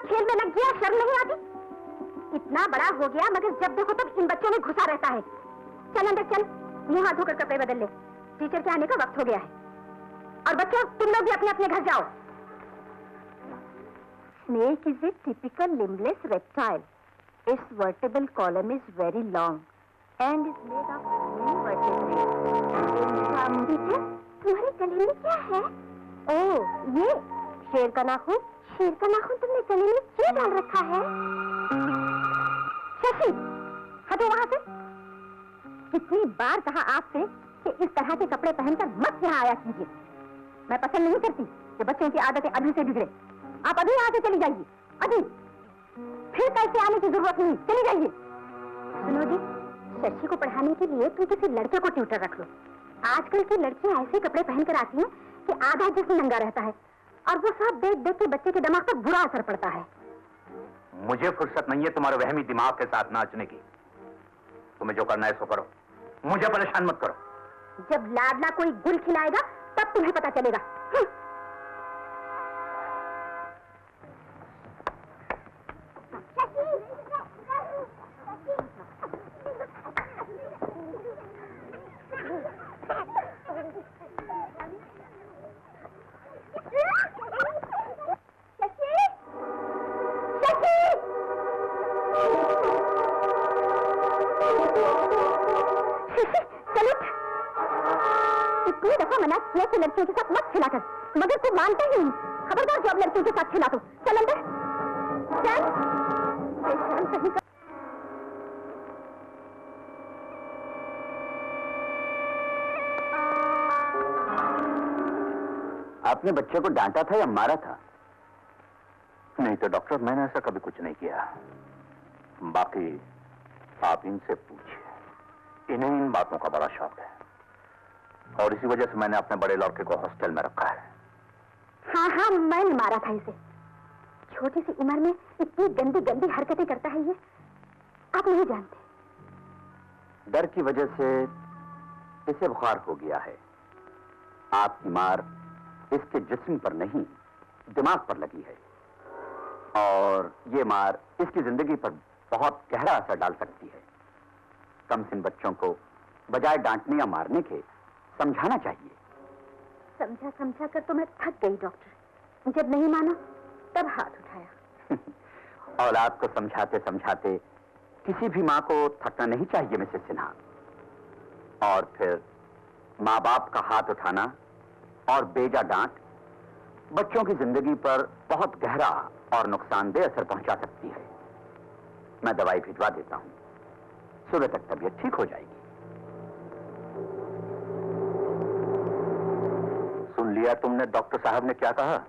खेल में लग गया, शर्म नहीं आती? इतना बड़ा हो गया मगर जब देखो तब इन बच्चों में घुसा रहता है। चल अंदर चल, मुंह हाथ धोकर कपड़े बदल ले, टीचर के आने का वक्त हो गया है। और बच्चों तुम लोग भी अपने अपने घर जाओ। Snake is a typical limbless reptile. Its vertebral column is very long and is made of many vertebrae. Teacher, तुम्हारे गले में क्या है? ओह, ये शेर का नाखून। शेर का नाखून तुमने गले में क्यों डाल रखा है? शशि, हटो वहां से। कितनी बार कहा आपसे कि इस तरह के कपड़े पहनकर मत यहाँ आया कीजिए। मैं पसंद नहीं करती कि बच्चों की आदतें अभी से बिगड़े। आप अभी यहाँ से चली जाइए, अभी। फिर कल से आने की जरूरत नहीं, चली जाइए। सुनो जी, शशि को पढ़ाने के लिए तुम किसी लड़के को ट्यूटर रख लो। आजकल की लड़कियां ऐसे कपड़े पहनकर आती हैं कि आधा जिस्म नंगा रहता है और वो सब देख देख के बच्चे के दिमाग पर बुरा असर पड़ता है। मुझे फुर्सत नहीं है तुम्हारे वहमी दिमाग के साथ नाचने की। तुम्हें जो करना है सो करो, मुझे परेशान मत करो। जब लाडला कोई गुल खिलाएगा तब तुम्हें पता चलेगा। लड़कियों के साथ मत खिला कर, मगर तू मानते ही नहीं। खबरदार जो अब लड़कियों के साथ खिला तो। चल अंदर चल। सही कर। आपने बच्चे को डांटा था या मारा था? नहीं तो डॉक्टर, मैंने ऐसा कभी कुछ नहीं किया। बाकी आप इनसे पूछिए, इन्हें इन बातों का बड़ा शौक है और इसी वजह से मैंने अपने बड़े लड़के को हॉस्टल में रखा है। हाँ हाँ, मैंने मारा था इसे। छोटी सी उम्र में इतनी गंदी गंदी हरकतें करता है ये, आप नहीं जानते। डर की वजह से इसे बुखार हो गया है। आपकी मार इसके जिस्म पर नहीं, दिमाग पर लगी है और ये मार इसकी जिंदगी पर बहुत गहरा असर डाल सकती है। कमसिन बच्चों को बजाय डांटने या मारने के समझाना चाहिए। समझा समझा कर तो मैं थक गई डॉक्टर। जब नहीं माना तब हाथ उठाया। औलाद को समझाते समझाते किसी भी माँ को थकना नहीं चाहिए मिसेस सिन्हा। और फिर माँ बाप का हाथ उठाना और बेजा डांट बच्चों की जिंदगी पर बहुत गहरा और नुकसानदेह असर पहुंचा सकती है। मैं दवाई भिजवा देता हूं, सुबह तक तबीयत ठीक हो जाएगी। सुन लिया तुमने डॉक्टर साहब ने क्या कहा?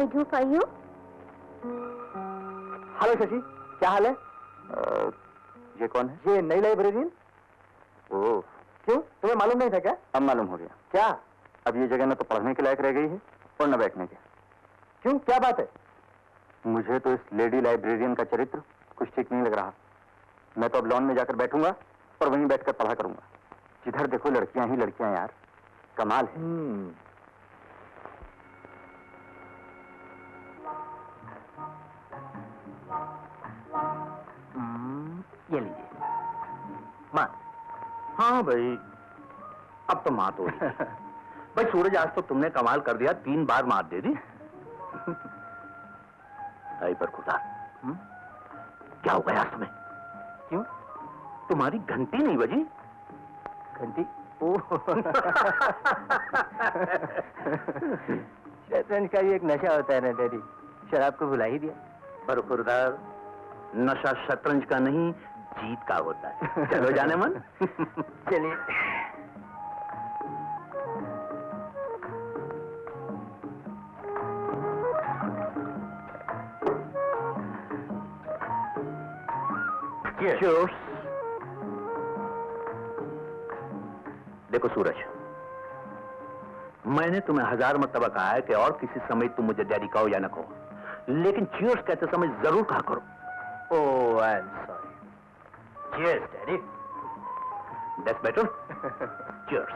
I do for you? Hello Shashi, क्या हाल है? ये कौन है? ये नई लाइब्रेरियन। ओह, क्यों, तुम्हें मालूम नहीं था क्या? अब मालूम हो गया। क्या? अब ये जगह न तो पढ़ने के लायक रह गई है और न बैठने के। क्यों, क्या बात है? मुझे तो इस लेडी लाइब्रेरियन का चरित्र कुछ ठीक नहीं लग रहा। मैं तो अब लॉन में जाकर बैठूंगा और वहीं बैठकर पढ़ा करूंगा। जिधर देखो लड़कियां ही लड़कियां यार, कमाल है। ये लीजिए मात। हाँ भाई, अब तो मात हो रही है। भाई सूरज, आज तो तुमने कमाल कर दिया, 3 बार मात दे दी। आई पर खुदा, क्या हो गया तुम्हें? क्यों? तुम्हारी घंटी नहीं बजी? घंटी? शतरंज का भी एक नशा होता है ना डैडी, शराब को भुला ही दिया। बरखुरदार, नशा शतरंज का नहीं, जीत का होता है। चलो जाने मन। चलिए। Cheers. देखो सूरज, मैंने तुम्हें 1000 मर्तबा कहा है कि और किसी समय तुम मुझे डैडी कहो या न कहो, लेकिन चीयर्स कहते समय जरूर कहा करो। Oh, I am sorry. Cheers daddy. That's better. Cheers.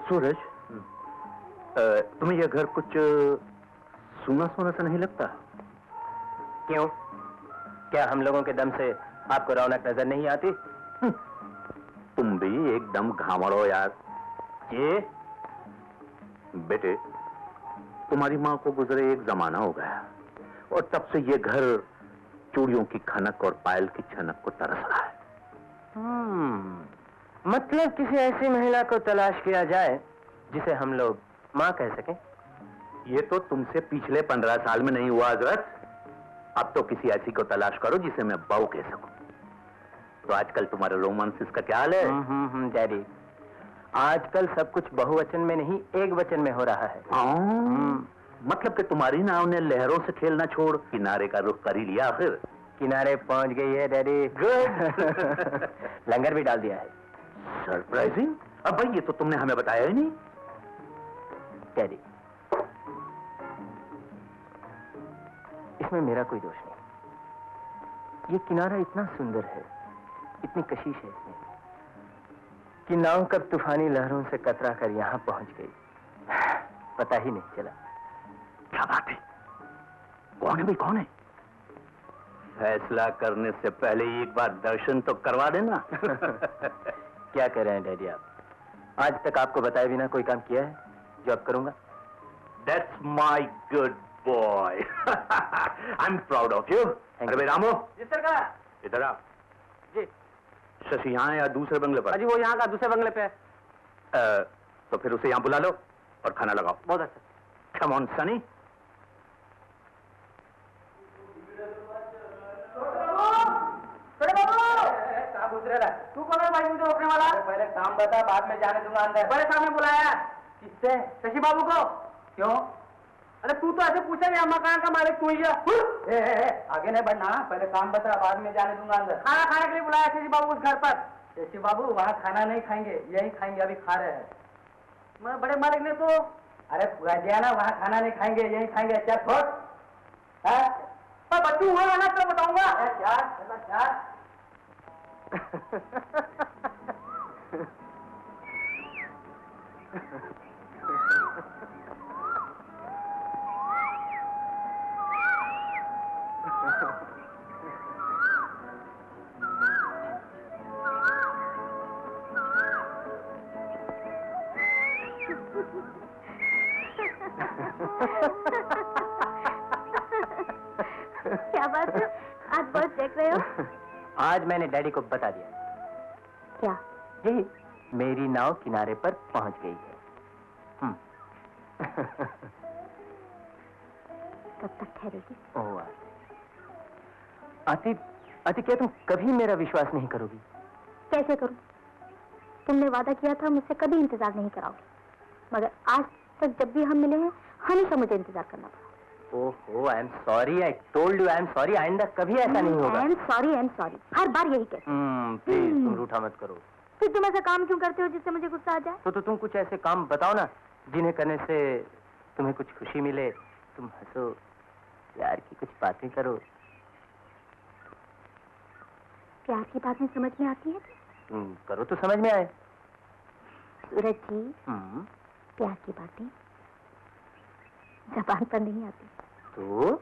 Suraj, तुम्हें यह घर कुछ सूना सूना सा नहीं लगता? क्यों, क्या हम लोगों के दम से आपको रौनक नजर नहीं आती? तुम भी एकदम घावड़ हो यार। ये बेटे, तुम्हारी माँ को गुजरे एक जमाना हो गया और तब से ये घर चूड़ियों की खनक और पायल की छनक को तरस रहा है। मतलब किसी ऐसी महिला को तलाश किया जाए जिसे हम लोग माँ कह सकें। ये तो तुमसे पिछले 15 साल में नहीं हुआ हजरत। अब तो किसी ऐसी को तलाश करो जिसे मैं बहू कह सकूं। तो आजकल तुम्हारे रोमांसिस का क्या हाल है? डैडी, आजकल सब कुछ बहुवचन में नहीं, एक वचन में हो रहा है। मतलब कि तुम्हारी नाव ने लहरों से खेलना छोड़ किनारे का रुख कर ही लिया आखिर। किनारे पहुंच गई है डैडी। गुड। लंगर भी डाल दिया है। सरप्राइजिंग। अब भाई ये तो तुमने हमें बताया ही नहीं। डैडी, इसमें मेरा कोई दोष नहीं। ये किनारा इतना सुंदर है, इतनी कशिश है इसमें, कि नाव कब तूफानी लहरों से कतरा कर यहां पहुंच गई, पता ही नहीं चला। क्या बात है? कौन है भाई, कौन है? फैसला करने से पहले एक बार दर्शन तो करवा देना। क्या कर रहे हैं डैडी आप? आज तक आपको बताए बिना कोई काम किया है जो अब करूंगा? That's my good boy. I'm proud of you. अरे भाई रामो, जी सरकार। इधर आ। जी। शशि यहाँ या दूसरे बंगले पर? अजी वो यहाँ का दूसरे बंगले पे है। तो फिर उसे यहाँ बुला लो और खाना लगाओ। बहुत अच्छा। Come on, Sunny. तू कौन है भाई मुझे रोकने वाला? पहले काम बता, बाद में जाने दूंगा अंदर। बड़े सामने बुलाया। किससे? शशि बाबू को। क्यों? अरे तू तो ऐसे पूछा नहीं, मकान का मालिक तू ही है। आगे नहीं बढ़ना, पहले काम बता, बाद में जाने दूंगा अंदर। खाना खाने के लिए बुलाया शशि बाबू उस घर पर। शशि बाबू वहाँ खाना नहीं खाएंगे, यही खाएंगे, अभी खा रहे हैं। बड़े मालिक ने तो अरे पूरा दिया ना, वहाँ खाना नहीं खाएंगे, यही खाएंगे। क्या छोड़ बच्चू हुआ ना तो बताऊंगा। क्या क्या बात है, आज बहुत देख रहे हो? आज मैंने डैडी को बता दिया। क्या? यही, मेरी नाव किनारे पर पहुंच गई है। कब तक ठहरेगी? ओह आती, क्या तुम कभी मेरा विश्वास नहीं करोगी? कैसे करूं? तुमने वादा किया था मुझसे कभी इंतजार नहीं कराओगे, मगर आज तक जब भी हम मिले हैं हमेशा मुझे इंतजार करना पड़ा। ओहो, आई am sorry, I told you I am sorry, आइंदा कभी ऐसा नहीं होगा। आई एम सॉरी, हर बार यही कहते हो। प्लीज तुम रूठा मत करो। फिर तुम ऐसा काम क्यों करते हो जिससे मुझे गुस्सा आ जाए? तो तुम कुछ ऐसे काम बताओ ना जिन्हें करने से तुम्हें कुछ खुशी मिले, तुम हंसो, प्यार की कुछ बातें करो। प्यार की बातें समझ में आती है? तुम करो तो समझ में आए। सूरज जी, प्यार की बातें ज़बान पर नहीं आती। तो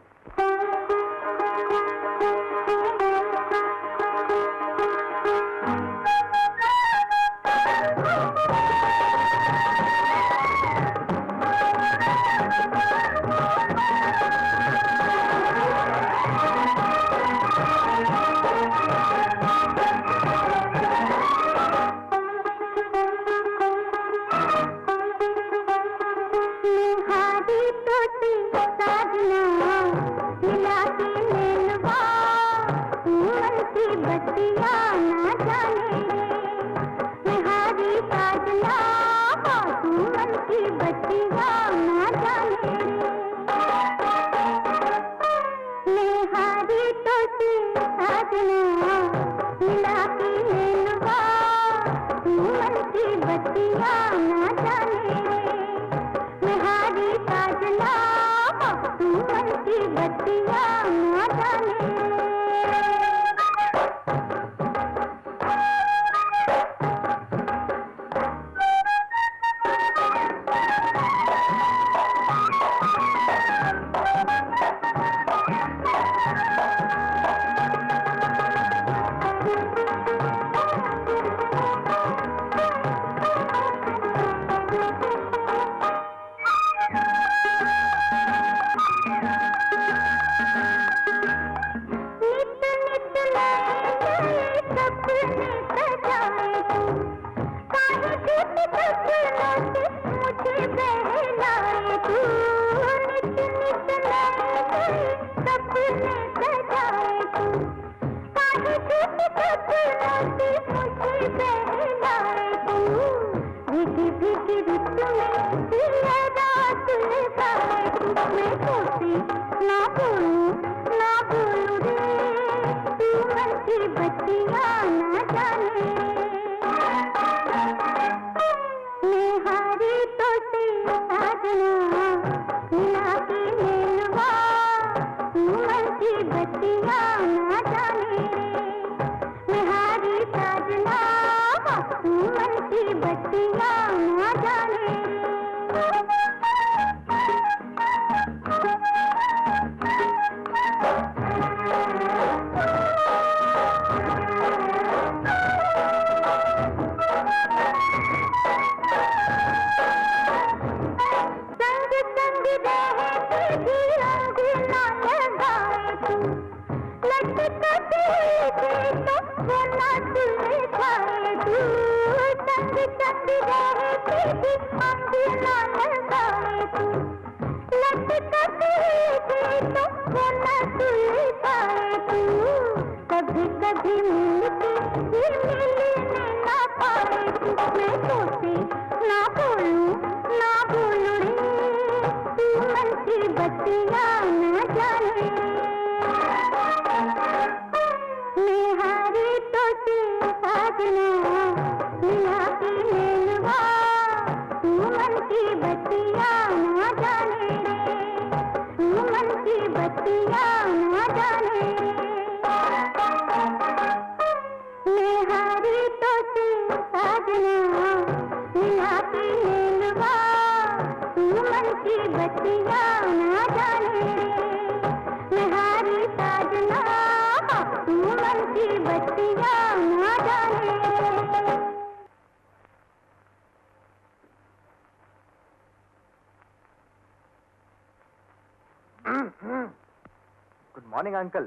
Good morning, uncle.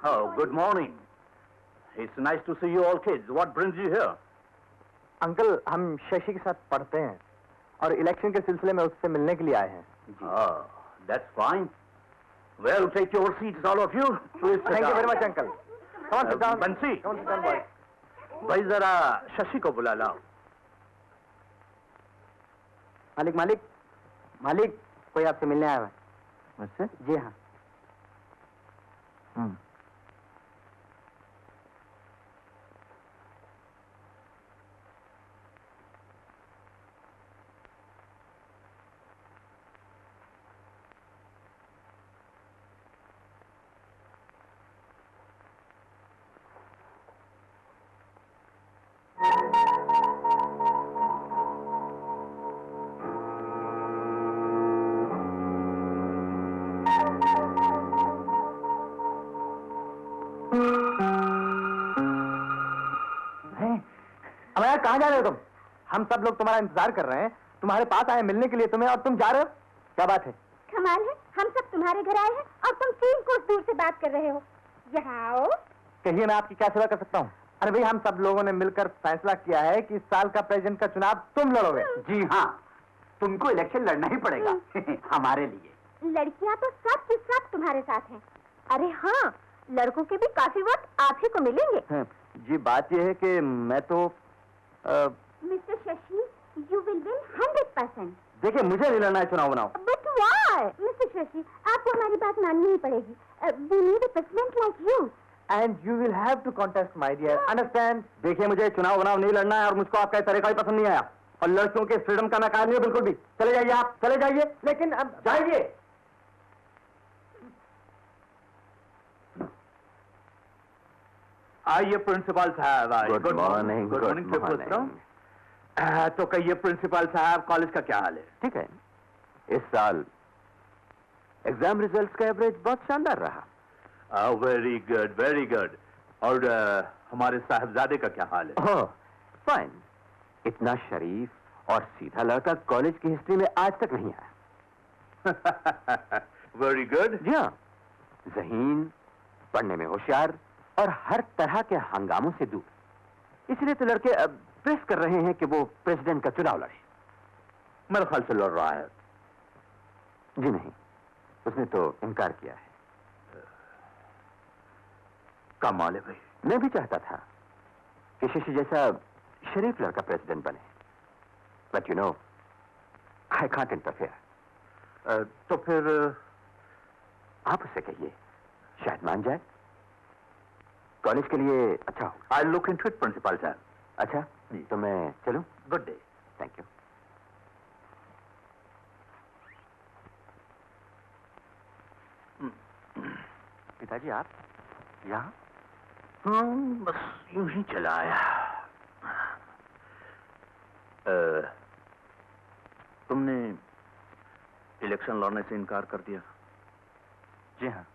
Oh, good morning. It's nice to see you all kids. What brings you here? Uncle, हम शशि के साथ पढ़ते हैं और इलेक्शन के सिलसिले में उससे मिलने के लिए आए हैं। Oh, that's fine. Well, take your seats, all of you. Please sit Thank you down. very much, uncle. Come on, sit down. Bansi. Come on, sit down, boy. भाई जरा शशि को बुला लाओ। मालिक मालिक मालिक, कोई आपसे मिलने आया है। मुझसे? जी हाँ। अमया, कहाँ जा रहे हो तुम? हम सब लोग तुम्हारा इंतजार कर रहे हैं, तुम्हारे पास आए मिलने के लिए तुम्हें, और तुम जा रहे हो? क्या बात है? कमाल है, हम सब तुम्हारे घर आए हैं और तुम 3 कोस दूर से बात कर रहे हो। यहाँ आओ। कहिए, मैं आपकी क्या सेवा कर सकता हूँ? अरे भाई, हम सब लोगों ने मिलकर फैसला किया है कि इस साल का प्रेसिडेंट का चुनाव तुम लड़ोगे। जी हाँ, तुमको इलेक्शन लड़ना ही पड़ेगा हमारे लिए। लड़कियाँ तो सब की सब तुम्हारे साथ हैं। अरे हाँ, लड़कों के भी काफी वोट आप ही को मिलेंगे। जी, बात यह है कि मैं तो mister Shashi, you will win 100%। देखिए, मुझे नहीं लड़ना है चुनाव बनाओ। But why? मिस्टर शशि, आपको हमारी बात माननी ही पड़ेगी। We need a president like you. And you will have to contest my dear, understand? देखिए, मुझे चुनाव बनाव नहीं लड़ना है, और मुझको आपका तरीका भी पसंद नहीं आया, और लड़कियों के फ्रीडम का मैं कायल नहीं हूं बिल्कुल भी। चले जाइए, आप चले जाइए। लेकिन अब जाइए। आइए प्रिंसिपल साहब, आइए। Good morning. Good morning. तो कहिए प्रिंसिपल साहब, कॉलेज का क्या हाल है? ठीक है, इस साल एग्जाम रिजल्ट्स का एवरेज बहुत शानदार रहा। Very good, very good. और हमारे साहबजादे का क्या हाल है? ओह, फाइन। इतना शरीफ और सीधा लड़का कॉलेज की हिस्ट्री में आज तक नहीं आया। Very good. जी हाँ, ज़हीन, पढ़ने में होशियार और हर तरह के हंगामों से दूर। इसलिए तो लड़के अब प्रेस कर रहे हैं कि वो प्रेसिडेंट का चुनाव लड़े। मेरे ख्याल से लड़ रहा है। जी नहीं, उसने तो इनकार किया है। कमाल है भाई। मैं भी चाहता था कि शशि जैसा शरीफ लड़का प्रेसिडेंट बने, but you know, I can't interfere. तो फिर आप उससे कहिए, शायद मान जाए। कॉलेज के लिए अच्छा हो। I look into it principal साहब। अच्छा, तो मैं चलूं? Good day. Thank you. पिताजी, आप यहाँ? बस यूं ही चला आया। तुमने इलेक्शन लड़ने से इनकार कर दिया? जी हाँ।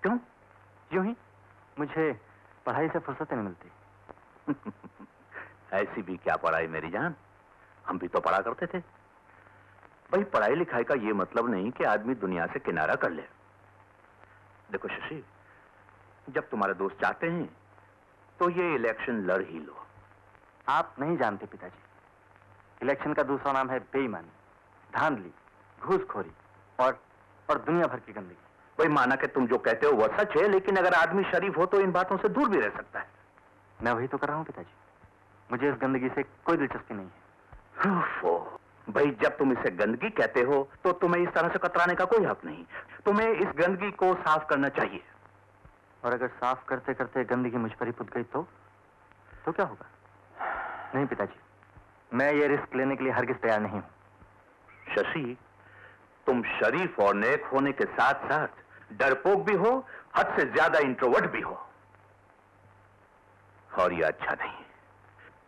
क्यों? यूं ही, मुझे पढ़ाई से फुर्सत नहीं मिलती। ऐसी भी क्या पढ़ाई मेरी जान, हम भी तो पढ़ा करते थे। भाई, पढ़ाई लिखाई का ये मतलब नहीं कि आदमी दुनिया से किनारा कर ले। देखो शशि, जब तुम्हारे दोस्त चाहते हैं तो ये इलेक्शन लड़ ही लो। आप नहीं जानते पिताजी, इलेक्शन का दूसरा नाम है बेईमानी, धांधली, घूसखोरी और दुनिया भर की गंदगी। भाई, माना कि तुम जो कहते हो वह सच है, लेकिन अगर आदमी शरीफ हो तो इन बातों से दूर भी रह सकता है। मैं वही तो कर रहा हूँ पिताजी, मुझे इस गंदगी से कोई दिलचस्पी नहीं है। भाई, जब तुम इसे गंदगी कहते हो तो तुम्हें इस तरह से कतराने का कोई हक नहीं। तुम्हें इस गंदगी को साफ करना चाहिए। और अगर साफ करते करते गंदगी मुझ पर ही पुत गई तो क्या होगा? नहीं पिताजी, मैं ये रिस्क लेने के लिए हरगिज तैयार नहीं हूं। शशि, तुम शरीफ और नेक होने के साथ साथ डरपोक भी हो, हद से ज्यादा इंट्रोवर्ट भी हो, और ये अच्छा नहीं।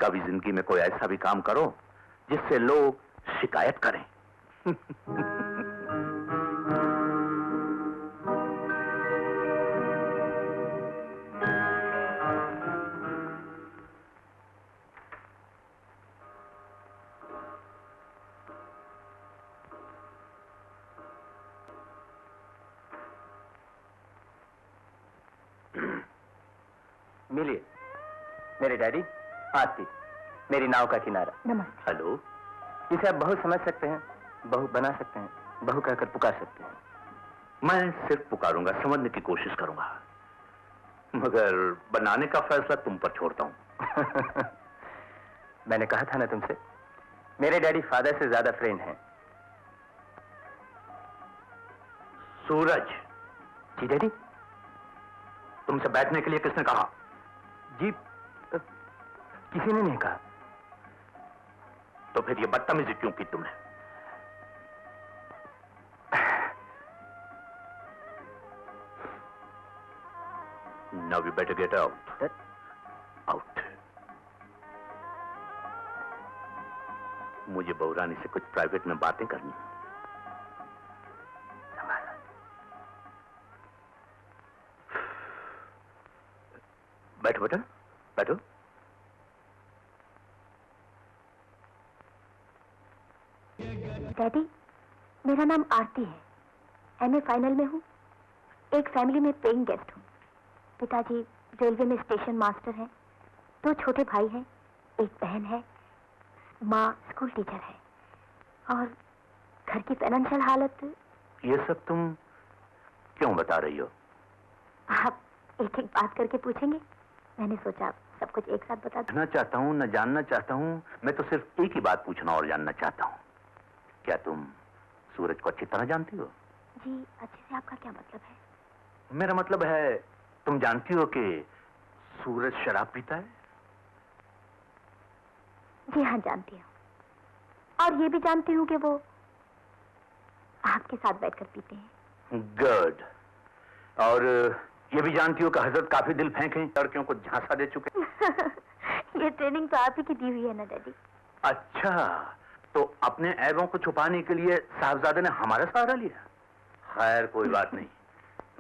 कभी जिंदगी में कोई ऐसा भी काम करो जिससे लोग शिकायत करें। मिलिए, मेरे डैडी आरती, मेरी नाव का किनारा। नमस्ते। हेलो। इसे आप बहू समझ सकते हैं, बहू बना सकते हैं, बहू कहकर पुकार सकते हैं। मैं सिर्फ पुकारूंगा, समझने की कोशिश करूंगा, मगर बनाने का फैसला तुम पर छोड़ता हूं। मैंने कहा था ना तुमसे, मेरे डैडी फादर से ज्यादा फ्रेंड हैं। सूरज, जी डैडी। तुमसे बैठने के लिए किसने कहा? जी किसी ने नहीं कहा। तो फिर ये बदतमीजी क्यों की तुमने? Now we better get out. Out. मुझे बहुरानी से कुछ प्राइवेट में बातें करनी। बैठो बेटा, बैठो। डैडी, मेरा नाम आरती है। एमए फाइनल में हूँ। एक फैमिली में पेइंग गेस्ट हूँ। पिताजी रेलवे में स्टेशन मास्टर हैं। 2 छोटे भाई हैं, एक बहन है, माँ स्कूल टीचर है। और घर की फाइनेंशियल हालत। ये सब तुम क्यों बता रही हो? आप एक एक बात करके पूछेंगे, मैंने सोचा सब कुछ एक साथ बता दूं। पूछना चाहता हूँ न जानना चाहता हूँ, मैं तो सिर्फ एक ही बात पूछना और जानना चाहता हूँ। क्या तुम सूरज को अच्छी तरह जानती हो? जी, अच्छे से आपका क्या मतलब है? मेरा मतलब है, तुम जानती हो कि सूरज शराब पीता है? जी हाँ, जानती हूँ। और ये भी जानती हूँ कि वो आपके साथ बैठकर पीते हैं। गुड। और ये भी जानती हो कि हजरत काफी दिल फेंके लड़कियों को झांसा दे चुके। ये ट्रेनिंग तो आप ही की दी हुई है ना डैडी। अच्छा, तो अपने ऐबों को छुपाने के लिए साहबजादे ने हमारा सहारा लिया? खैर कोई बात नहीं,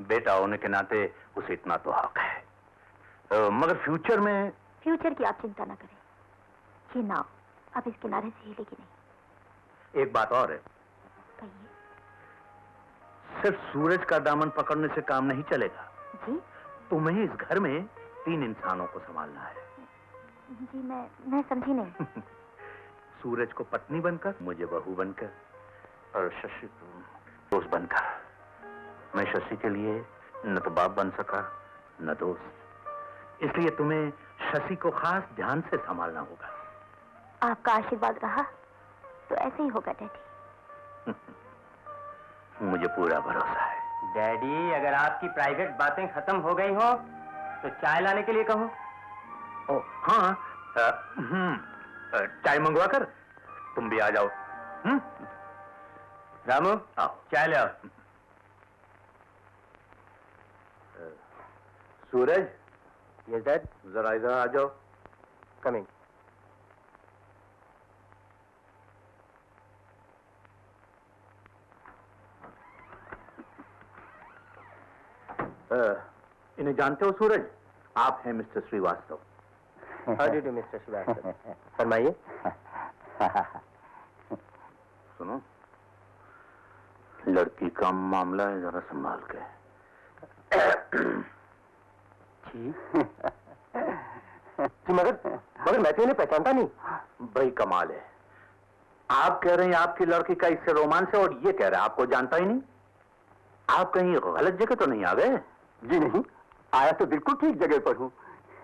बेटा होने के नाते उसे इतना तो हक है। मगर फ्यूचर में? फ्यूचर की आप चिंता ना करें। ये नाव अब इस किनारे से हिलेगी नहीं। एक बात और है। कहिए। सिर्फ सूरज का दामन पकड़ने से काम नहीं चलेगा। जी? तुम्हें इस घर में 3 इंसानों को संभालना है। जी मैं समझी नहीं। सूरज को पत्नी बनकर, मुझे बहू बनकर, और शशि को दोस्त बनकर। मैं शशि के लिए न तो बाप बन सका न दोस्त, इसलिए तुम्हें शशि को खास ध्यान से संभालना होगा। आपका आशीर्वाद रहा तो ऐसे ही होगा डैडी। मुझे पूरा भरोसा है। डैडी, अगर आपकी प्राइवेट बातें खत्म हो गई हो तो चाय लाने के लिए कहूं? ओ हाँ, चाय मंगवा कर तुम भी आ जाओ। रामू, आओ चाय ले आओ। सूरज, यस डैड। जरा इधर आ जाओ। कमिंग। इन्हें जानते हो सूरज? आप हैं mister Shrivastava. How do you mister Shrivastava? फरमाइए। सुनो, लड़की का मामला है, जरा संभाल के। जी मगर मैं तो इन्हें पहचानता नहीं। भाई कमाल है, आप कह रहे हैं आपकी लड़की का इससे रोमांस है, और ये कह रहा है आपको जानता ही नहीं। आप कहीं गलत जगह तो नहीं आ गए? जी नहीं, आया तो बिल्कुल ठीक जगह पर हूँ।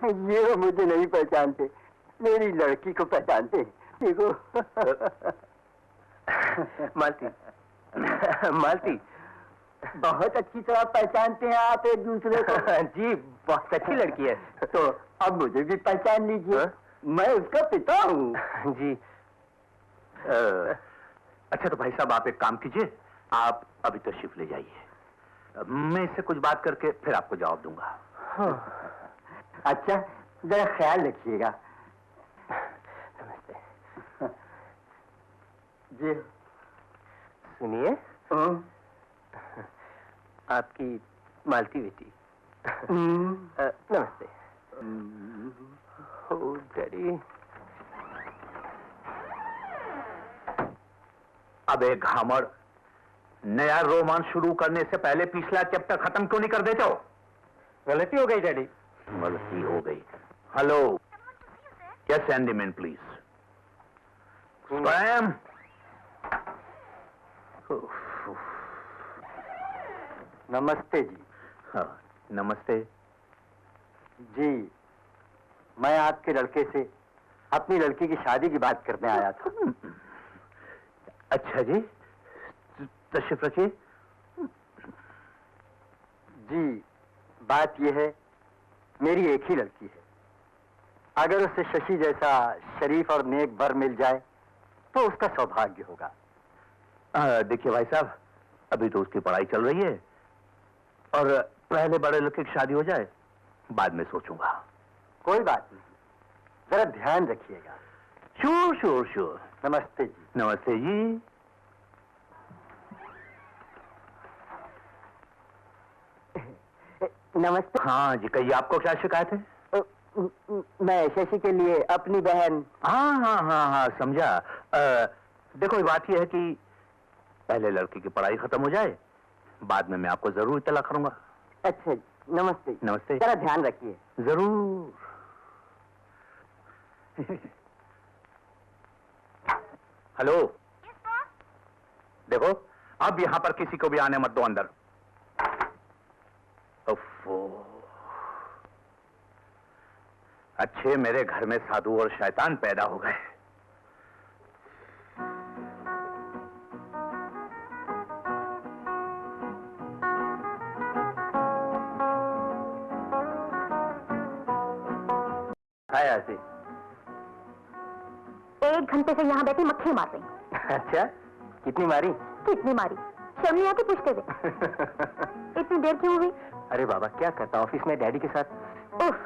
ये मुझे नहीं पहचानते, मेरी लड़की को पहचानते। देखो। मालती, मालती, बहुत अच्छी तरह पहचानते हैं आप एक दूसरे को। जी बहुत अच्छी लड़की है। तो अब मुझे भी पहचान लीजिए, मैं उसका पिता हूँ। जी। अच्छा तो भाई साहब आप एक काम कीजिए, आप अभी तशरीफ ले जाइए, मैं इससे कुछ बात करके फिर आपको जवाब दूंगा। अच्छा, जरा ख्याल रखिएगा। नमस्ते। जी सुनिए, आपकी मालती बेटी। नमस्ते। ओ डैडी। अब एक घामड़, नया रोमांस शुरू करने से पहले पिछला चैप्टर खत्म क्यों नहीं कर देते हो? गलती हो गई डैडी। गलती हो गई। Hello, yes Andy man please. स्वयं। नमस्ते जी। हाँ, नमस्ते। जी, मैं आपके लड़के से अपनी लड़की की शादी की बात करने आया था। अच्छा जी, तशरीफ रखिए। जी, बात यह है, मेरी एक ही लड़की है। अगर उसे शशि जैसा शरीफ और नेक वर मिल जाए तो उसका सौभाग्य होगा। देखिए भाई साहब, अभी तो उसकी पढ़ाई चल रही है और पहले बड़े लड़के की शादी हो जाए, बाद में सोचूंगा। कोई बात नहीं, जरा ध्यान रखिएगा। Sure sure sure. नमस्ते जी। नमस्ते जी। नमस्ते। हाँ जी, कहिए, आपको क्या शिकायत है? मैं शशि के लिए अपनी बहन। हाँ हाँ हाँ हाँ, समझा। देखो, ये बात यह है कि पहले लड़की की पढ़ाई खत्म हो जाए, बाद में मैं आपको जरूर इत्तला करूंगा। अच्छा, नमस्ते। नमस्ते। जरा ध्यान रखिए। जरूर। हेलो। देखो, अब यहां पर किसी को भी आने मत दो अंदर। उफ़्फ़ो। अच्छे मेरे घर में साधु और शैतान पैदा हो गए। आया सी। 1 घंटे से यहाँ बैठी मक्खी मार रही। अच्छा, कितनी मारी? कितनी मारी? शर्म नहीं आती पूछते हुए? इतनी देर क्यों हुई? अरे बाबा, क्या करता ऑफिस में डैडी के साथ। उफ,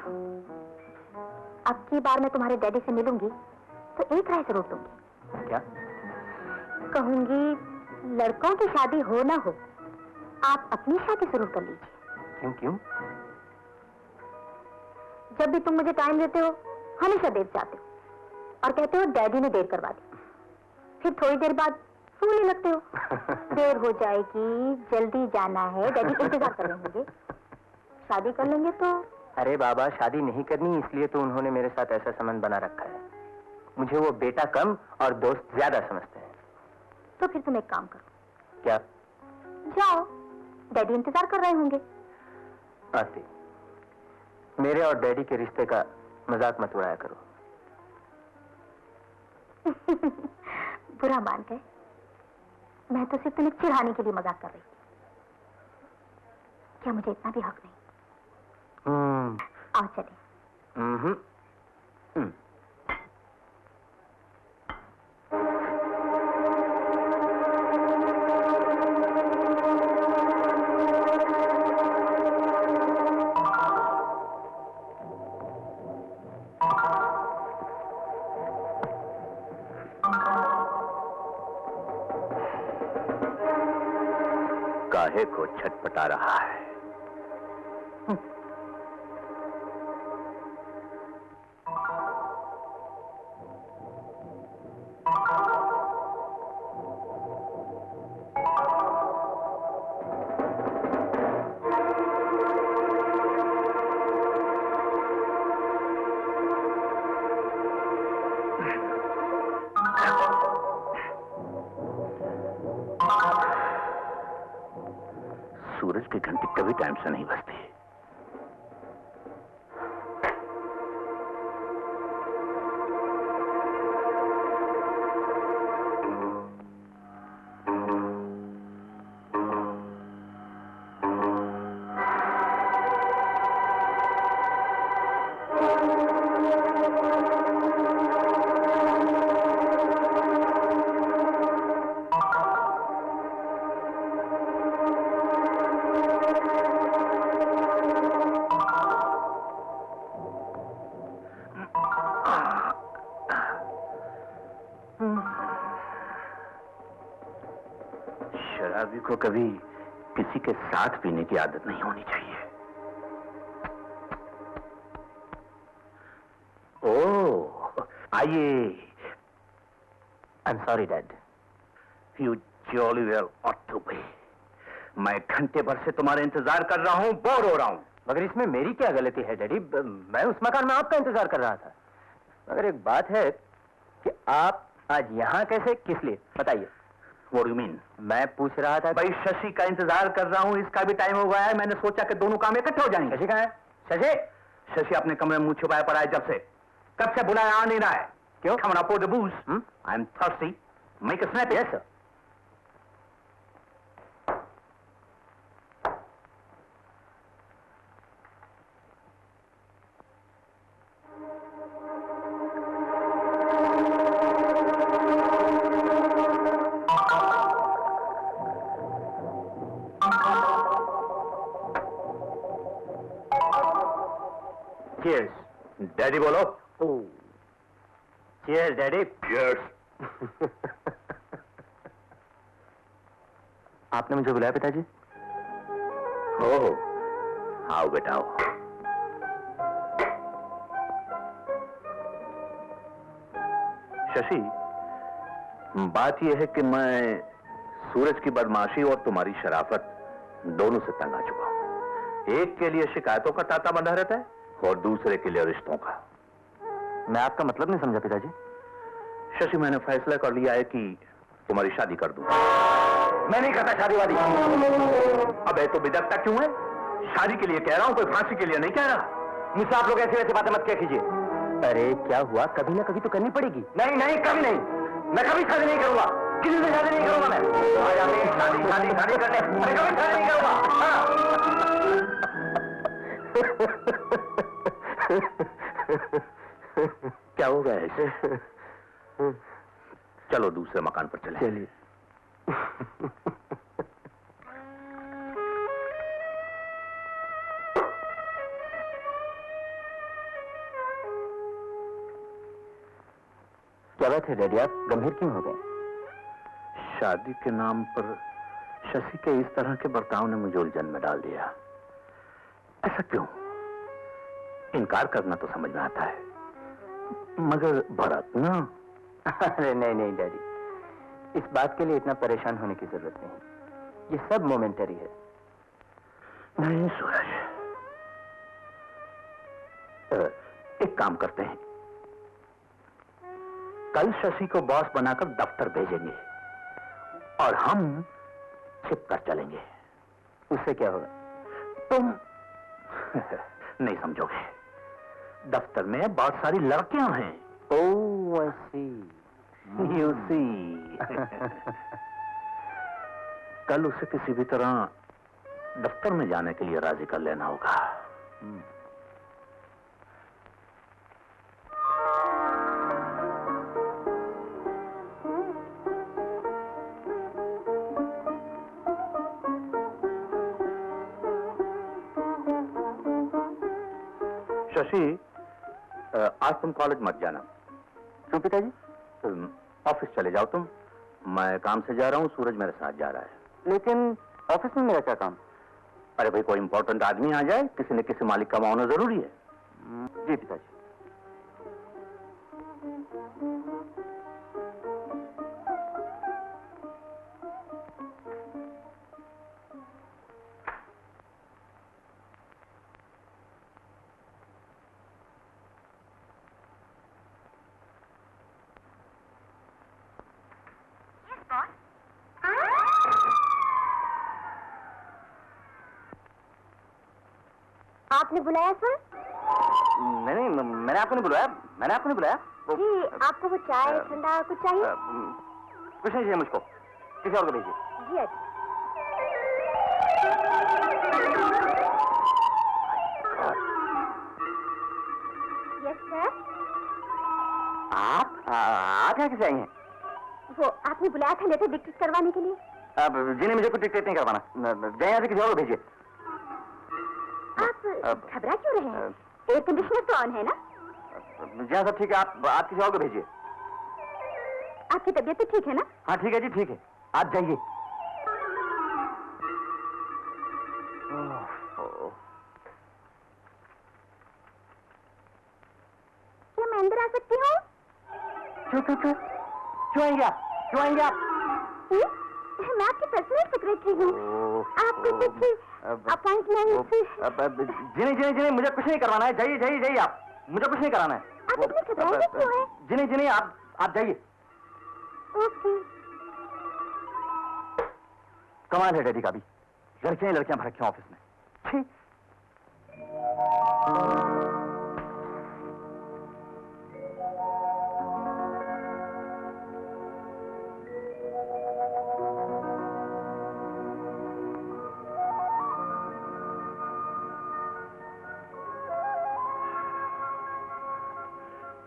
अब की बार मैं तुम्हारे डैडी से मिलूंगी तो एक राय जरूर दूंगी। क्या? कहूंगी, लड़कों की शादी हो ना हो, आप अपनी शादी जरूर कर लीजिए। क्यों क्यों? जब भी तुम मुझे टाइम देते हो, हमेशा देर से आते हो और कहते हो डैडी ने देर करवा दी। फिर थोड़ी देर बाद फूलने लगते हो, देर हो जाएगी, जल्दी जाना है, डैडी इंतजार कर रहे होंगे, शादी कर लेंगे तो। अरे बाबा, शादी नहीं करनी, इसलिए तो उन्होंने मेरे साथ ऐसा संबंध बना रखा है। मुझे वो बेटा कम और दोस्त ज्यादा समझते हैं। तो फिर तुम एक काम करो। क्या? जाओ, डैडी इंतजार कर रहे होंगे। आती, मेरे और डैडी के रिश्ते का मजाक मत उड़ाया करो। बुरा मान गए, मैं तो सिर्फ तुम्हें चिढ़ाने के लिए मजाक कर रही थी। क्या मुझे इतना भी हक नहीं? आओ चले। काहे को छटपटा रहा है? सूरज की घंटी कभी टाइम से नहीं बजती। शराबी को कभी किसी के साथ पीने की आदत नहीं होनी चाहिए। ओह, आइए। I am sorry dad. You jolly well ought to be. मैं घंटे भर से तुम्हारा इंतजार कर रहा हूं, बोर हो रहा हूं। मगर इसमें मेरी क्या गलती है डैडी? मैं उस मकान में आपका इंतजार कर रहा था। मगर एक बात है कि आप आज यहाँ कैसे, किस लिए, बताइए। What do you mean? मैं पूछ रहा था। भाई, शशि का इंतजार कर रहा हूं, इसका भी टाइम हो गया है। मैंने सोचा कि दोनों काम इकट्ठे हो जाएंगे। शशि कहाँ है? शशि, शशि अपने कमरे में मुंह छुपाया पड़ा है जब से। कब से बुलाया आ नहीं रहा है? क्यों? Come on, pour the booze. I'm thirsty. Make a snap. Yes, sir. Cheers. Daddy बोलो। Oh. Cheers, Daddy. Cheers. आपने मुझे बुलाया पिताजी? हो, आओ बेटा आओ। शशि, बात यह है कि मैं सूरज की बदमाशी और तुम्हारी शराफत दोनों से तंग आ चुका हूं। एक के लिए शिकायतों का तांता बंधा रहता है और दूसरे के लिए रिश्तों का। मैं आपका मतलब नहीं समझा पिताजी। शशि, मैंने फैसला कर लिया है कि तुम्हारी शादी कर दूं। मैं नहीं करता शादी वादी। अबे तो बिदकता क्यों है? शादी के लिए कह रहा हूं, कोई फांसी के लिए नहीं कह रहा। मुझसे आप लोग ऐसी वैसी बातें मत क्या कीजिए। अरे क्या हुआ, कभी ना कभी तो करनी पड़ेगी। नहीं नहीं, कभी नहीं। मैं कभी शादी नहीं करूंगा, किसी से शादी नहीं करूंगा। मैं आज आते हैं शादी शादी शादी करने, मैं कभी शादी नहीं करूंगा। क्या हो गया इसे? चलो दूसरे मकान पर चले। चलिए। क्या बात है डैडी, आप गंभीर क्यों हो गए? शादी के नाम पर शशि के इस तरह के बर्ताव ने मुझे उलझन में डाल दिया। ऐसा क्यों? इनकार करना तो समझ में आता है, मगर भरत ना। अरे नहीं नहीं डैडी, इस बात के लिए इतना परेशान होने की जरूरत नहीं। ये सब मोमेंटरी है। नहीं सूरज, एक काम करते हैं, कल शशि को बॉस बनाकर दफ्तर भेजेंगे और हम छिप कर चलेंगे। उससे क्या होगा? तुम नहीं समझोगे। दफ्तर में बहुत सारी लड़कियां हैं। ओह आई सी, यू सी। कल उसे किसी भी तरह दफ्तर में जाने के लिए राजी कर लेना होगा। शशि, आज तुम कॉलेज मत जाना। क्यों पिताजी? ऑफिस चले जाओ तुम। मैं काम से जा रहा हूँ, सूरज मेरे साथ जा रहा है। लेकिन ऑफिस में मेरा क्या काम? अरे भाई, कोई इंपॉर्टेंट आदमी आ जाए, किसी न किसी मालिक का होना जरूरी है। जी पिताजी। आपने बुलाया सर? नहीं, मैंने आपको नहीं बुलाया। मैंने आपको नहीं बुलाया। जी, आपको वो चाय ठंडा कुछ चाहिए? कुछ नहीं चाहिए मुझको, किसी और को भेजिए। जी अच्छा। Yes sir. आप यहाँ कैसे आई हैं? वो आपने बुलाया था लेटर डिक्टेट करवाने के लिए। अब जिन्हें मुझे कुछ डिक्टेट नहीं करवाना, जाए यहाँ से किसी और को भेजिए। आप घबरा क्यों रहे हैं? एयर कंडीशनर तो ऑन है ना? जहाँ सब ठीक है, आप किसी और को भेजिए। आपकी तबीयत तो ठीक है ना? हाँ ठीक है जी, ठीक है, आप जाइए। क्या मैं अंदर आ सकती हूँ? क्यों आएंगे आप? क्यों आएंगे आप? मैं आपकी पर्सनल सेक्रेटरी हूँ। आपको कुछ अपॉइंटमेंट? जिन्हें मुझे कुछ नहीं करवाना है, जाइए जाइए जाइए आप, मुझे कुछ नहीं कराना है। आप इतने घबराए क्यों हैं? जिन्हें आप जाइए। ओके। कमाल है डैडी का भी, लड़कियां भर रखी हैं ऑफिस में। छी।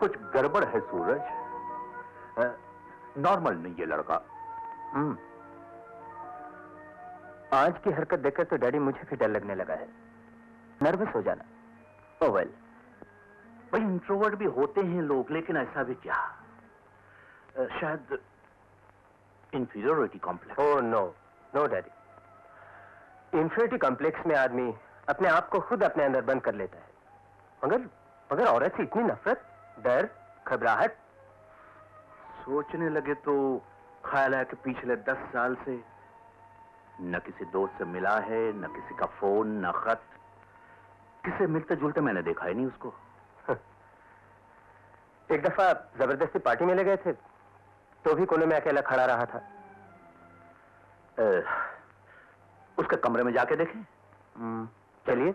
कुछ गड़बड़ है सूरज। नॉर्मल नहीं ये लड़का। आज की हरकत देखकर तो डैडी मुझे भी डर लगने लगा है। नर्वस हो जाना। ओ वेल, भाई इंट्रोवर्ट भी होते हैं लोग, लेकिन ऐसा भी क्या, शायद inferiority complex. Oh no no daddy, inferiority complex में आदमी अपने आप को खुद अपने अंदर बंद कर लेता है। मगर औरत से इतनी नफरत, डर, घबराहट। सोचने लगे तो ख्याल है कि पिछले 10 साल से न किसी दोस्त से मिला है, न किसी का फोन, न खत। किसे मिलते जुलते मैंने देखा ही नहीं उसको। एक दफा जबरदस्ती पार्टी में ले गए थे तो भी कोने में अकेला खड़ा रहा था। उसके कमरे में जाके देखें। चलिए।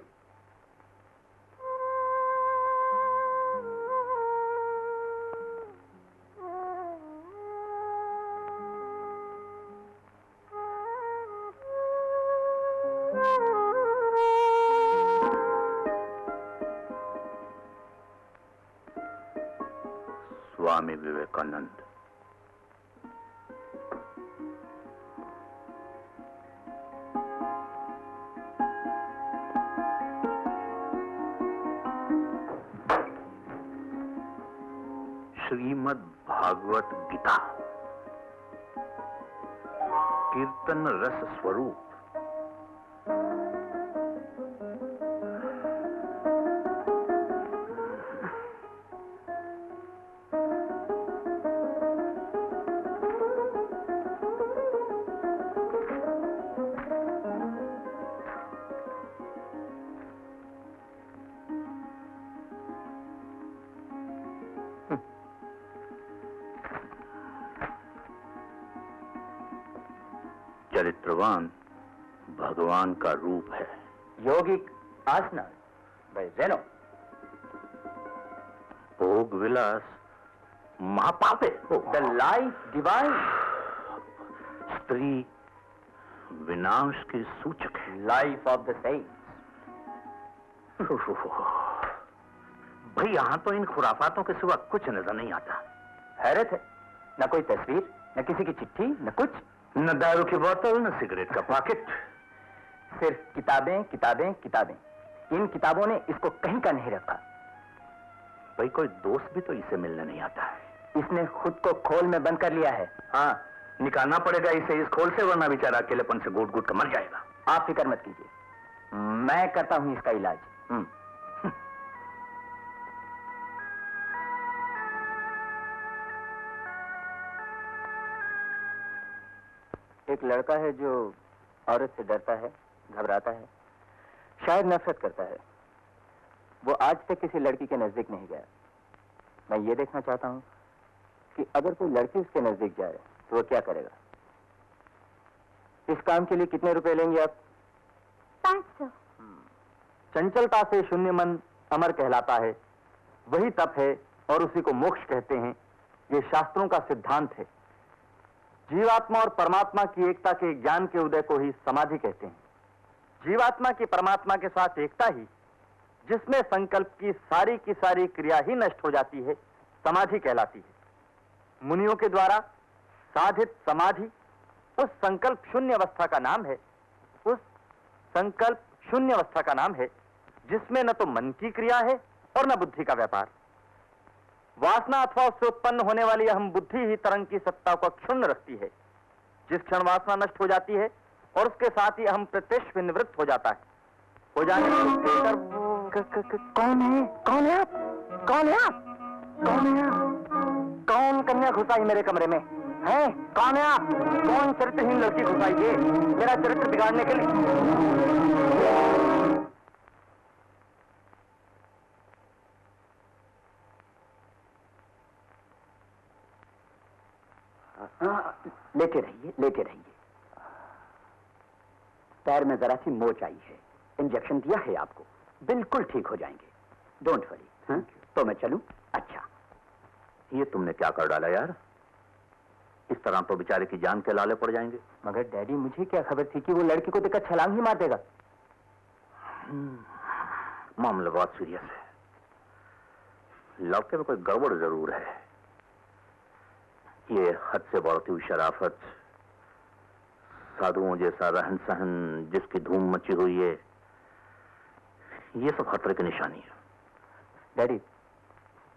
स्वामी विवेकानंद। श्रीमद् भागवत गीता, कीर्तन रस स्वरूप। चरित्रवान भगवान का रूप है। योगिक आसना बाय जेनो। भोग विलास महापाप है। The life divine. स्त्री विनाश के सूचक है। Life of the saints. भाई यहां तो इन खुराफातों के सिवा कुछ नजर नहीं आता। हैरत है, न कोई तस्वीर, न किसी की चिट्ठी, न कुछ, न दारू की बोतल, न सिगरेट का पैकेट। सिर्फ किताबें किताबें किताबें। इन किताबों ने इसको कहीं का नहीं रखा। भाई कोई दोस्त भी तो इसे मिलने नहीं आता है। इसने खुद को खोल में बंद कर लिया है। हाँ, निकालना पड़ेगा इसे इस खोल से, वरना बेचारा अकेलेपन से घुट घुट कर मर जाएगा। आप फिक्र मत कीजिए, मैं करता हूं इसका इलाज। एक लड़का है जो औरत से डरता है, घबराता है, शायद नफरत करता है। वो आज तक किसी लड़की के नजदीक नहीं गया। मैं ये देखना चाहता हूं कि अगर कोई लड़की उसके नजदीक जाए तो वो क्या करेगा। इस काम के लिए कितने रुपए लेंगे आप? 500। चंचलता से शून्य मन अमर कहलाता है, वही तप है और उसी को मोक्ष कहते हैं। ये शास्त्रों का सिद्धांत है। जीवात्मा और परमात्मा की एकता के ज्ञान के उदय को ही समाधि कहते हैं। जीवात्मा की परमात्मा के साथ एकता ही, जिसमें संकल्प की सारी क्रिया ही नष्ट हो जाती है, समाधि कहलाती है। मुनियों के द्वारा साधित समाधि उस संकल्प शून्य अवस्था का नाम है। उस संकल्प शून्य अवस्था का नाम है जिसमें न तो मन की क्रिया है और न बुद्धि का व्यापार। वासना अथवा उससे उत्पन्न होने वाली अहम बुद्धि ही तरंग की सत्ता को क्षुण्ण रखती है। जिस क्षण वासना नष्ट हो जाती है और उसके साथ ही अहम प्रत्यक्ष निवृत्त हो जाता है। हो जाने कौन है? कौन है आप? कौन है आप? कौन है आप? कौन कन्या घुसाई मेरे कमरे में है? कौन है आप? कौन चरित्रहीन लड़की घुसाई है मेरा चरित्र बिगाड़ने के लिए? लेटे रहिए, लेटे रहिए। पैर में जरा सी मोच आई है, इंजेक्शन दिया है आपको, बिल्कुल ठीक हो जाएंगे। Don't worry. तो मैं चलूं? अच्छा। ये तुमने क्या कर डाला यार? इस तरह तो बेचारे की जान के लाले पड़ जाएंगे। मगर डैडी, मुझे क्या खबर थी कि वो लड़की को देखकर छलांग ही मार देगा। मामला बहुत सीरियस है। लड़के में कोई गड़बड़ जरूर है। ये हद से बढ़ती हुई शराफत, साधुओं जैसा रहन सहन जिसकी धूम मची हुई है, ये सब खतरे की निशानी है। डैडी,